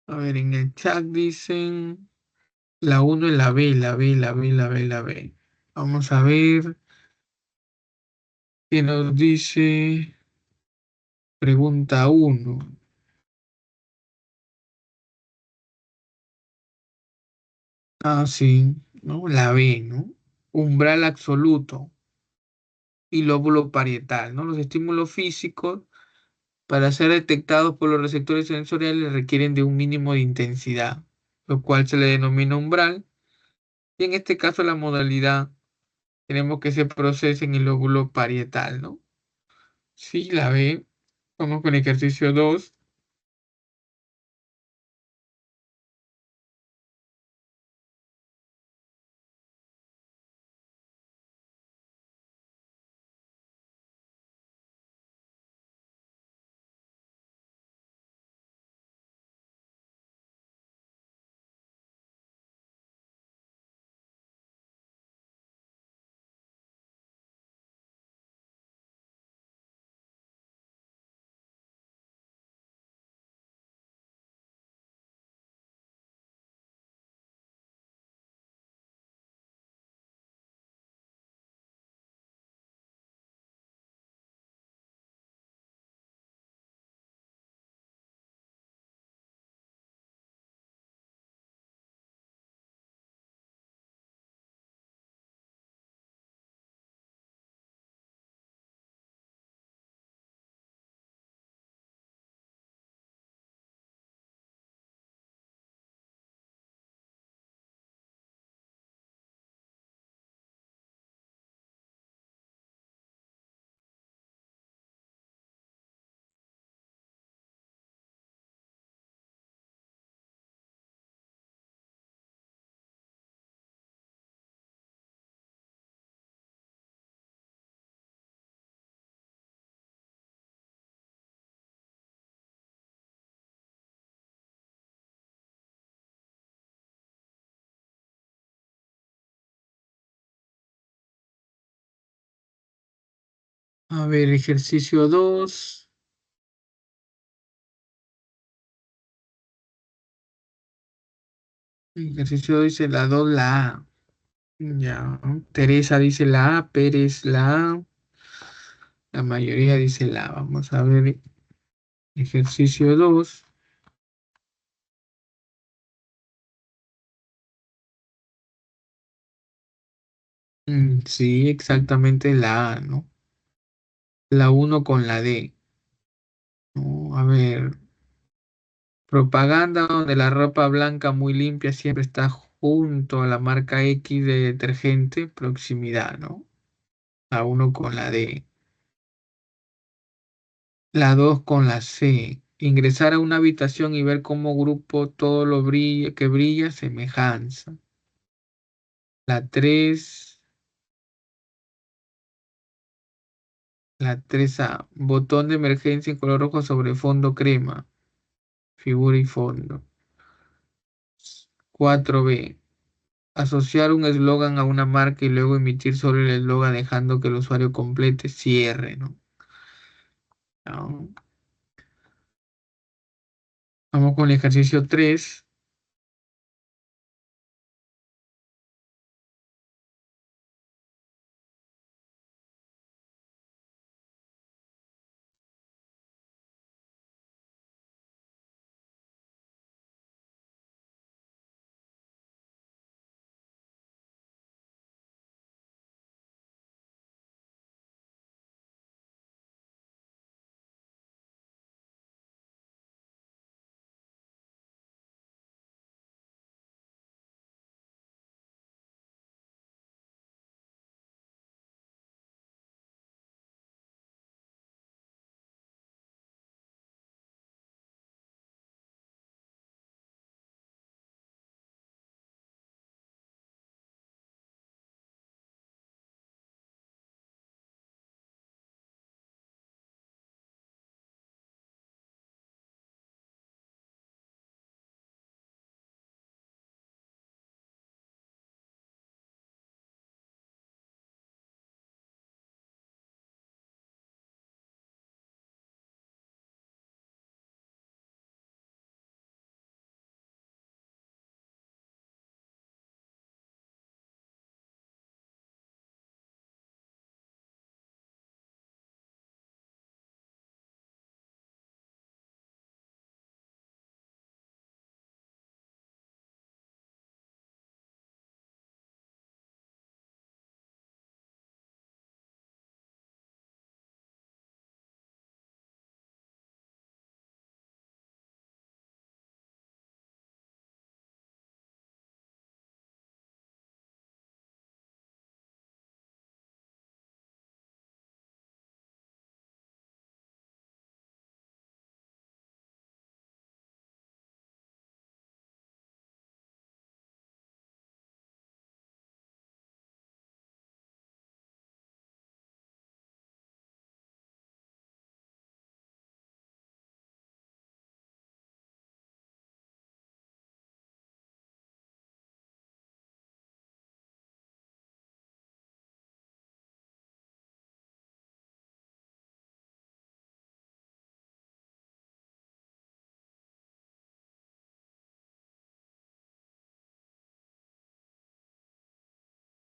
A ver, en el chat dicen la uno y la B, la B, la B, la B, la B. Vamos a ver qué nos dice pregunta uno. Ah, sí, ¿no? La B, ¿no? Umbral absoluto y lóbulo parietal, ¿no? Los estímulos físicos para ser detectados por los receptores sensoriales requieren de un mínimo de intensidad, lo cual se le denomina umbral. Y en este caso la modalidad tenemos que se procese en el lóbulo parietal, ¿no? Sí, la B. Vamos con ejercicio 2. A ver, ejercicio 2. Ejercicio 2 dice la 2, la A. Ya. Teresa dice la A, Pérez la A. La mayoría dice la A. Vamos a ver. Ejercicio 2. Sí, exactamente la A, ¿no? La uno con la D. ¿No? A ver. Propaganda donde la ropa blanca muy limpia siempre está junto a la marca X de detergente. Proximidad, ¿no? La uno con la D. La 2 con la C. Ingresar a una habitación y ver como grupo todo lo brilla, que brilla, semejanza. La 3, la 3A. Botón de emergencia en color rojo sobre fondo crema. Figura y fondo. 4B. Asociar un eslogan a una marca y luego emitir solo el eslogan dejando que el usuario complete cierre, ¿no? No. Vamos con el ejercicio 3.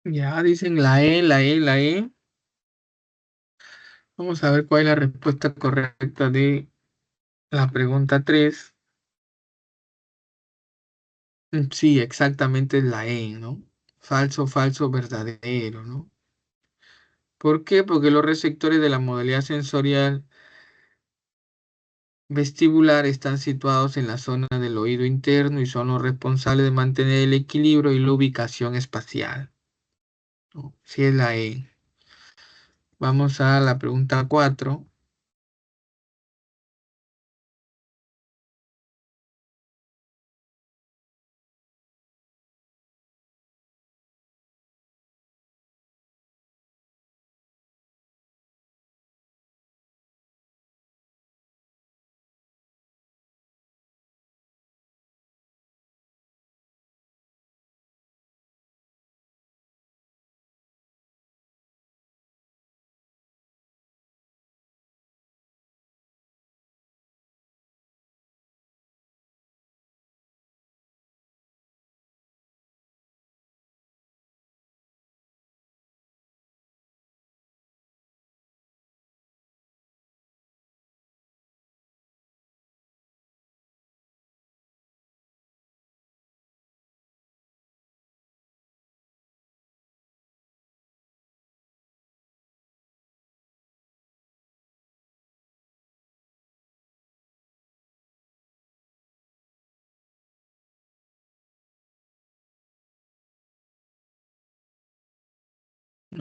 Ya dicen la E, la E, la E. Vamos a ver cuál es la respuesta correcta de la pregunta 3. Sí, exactamente es la E, ¿no? Falso, falso, verdadero, ¿no? ¿Por qué? Porque los receptores de la modalidad sensorial vestibular están situados en la zona del oído interno y son los responsables de mantener el equilibrio y la ubicación espacial, ¿no? Sí es la E. Vamos a la pregunta 4.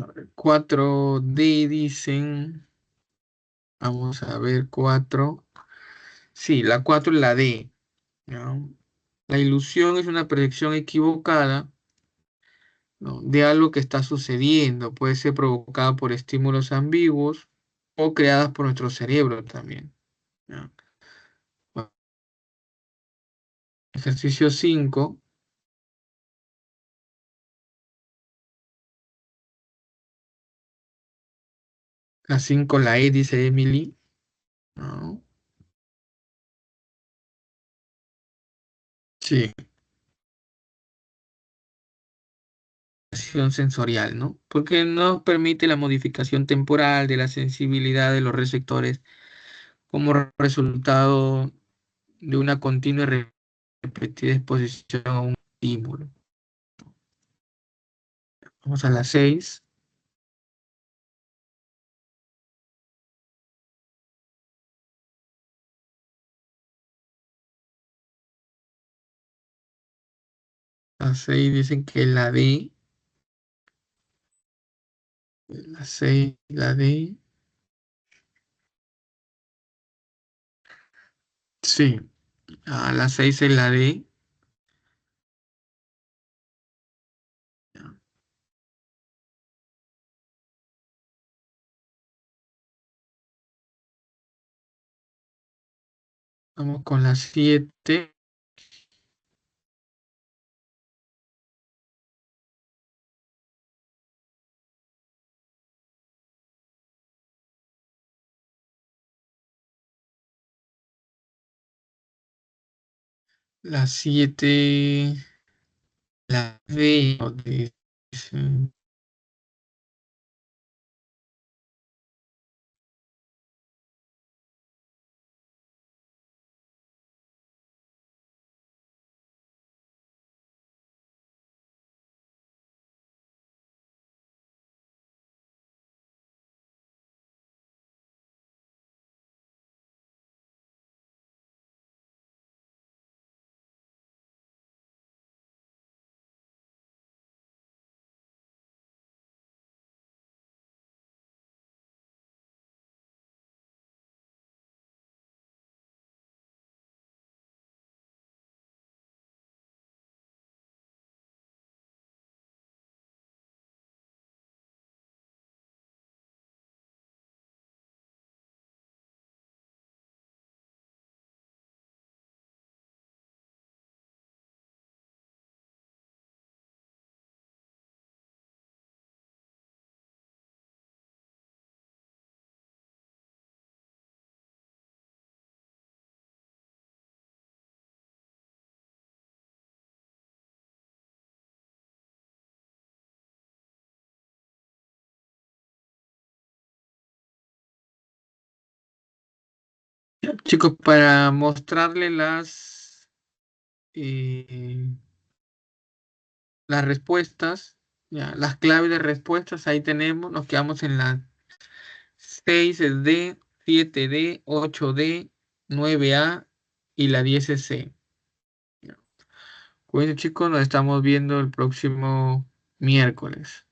A ver, 4D dicen. Vamos a ver 4. Sí, la 4 es la D, ¿no? La ilusión es una predicción equivocada, ¿no?, de algo que está sucediendo. Puede ser provocada por estímulos ambiguos o creadas por nuestro cerebro también, ¿no? Bueno, ejercicio 5. La 5, la E, dice Emily, ¿no? Sí, acción sensorial, ¿no? Porque no permite la modificación temporal de la sensibilidad de los receptores como resultado de una continua y repetida exposición a un estímulo. Vamos a la 6. La 6 dicen que la D, la 6, la D, sí, la 6 es la D. Vamos con la 7. La 7, la D, dicen. Chicos, para mostrarle eh, las respuestas, ya, las claves de respuestas, ahí tenemos, nos quedamos en la 6D, 7D, 8D, 9A y la 10C. Cuídense, chicos, nos estamos viendo el próximo miércoles.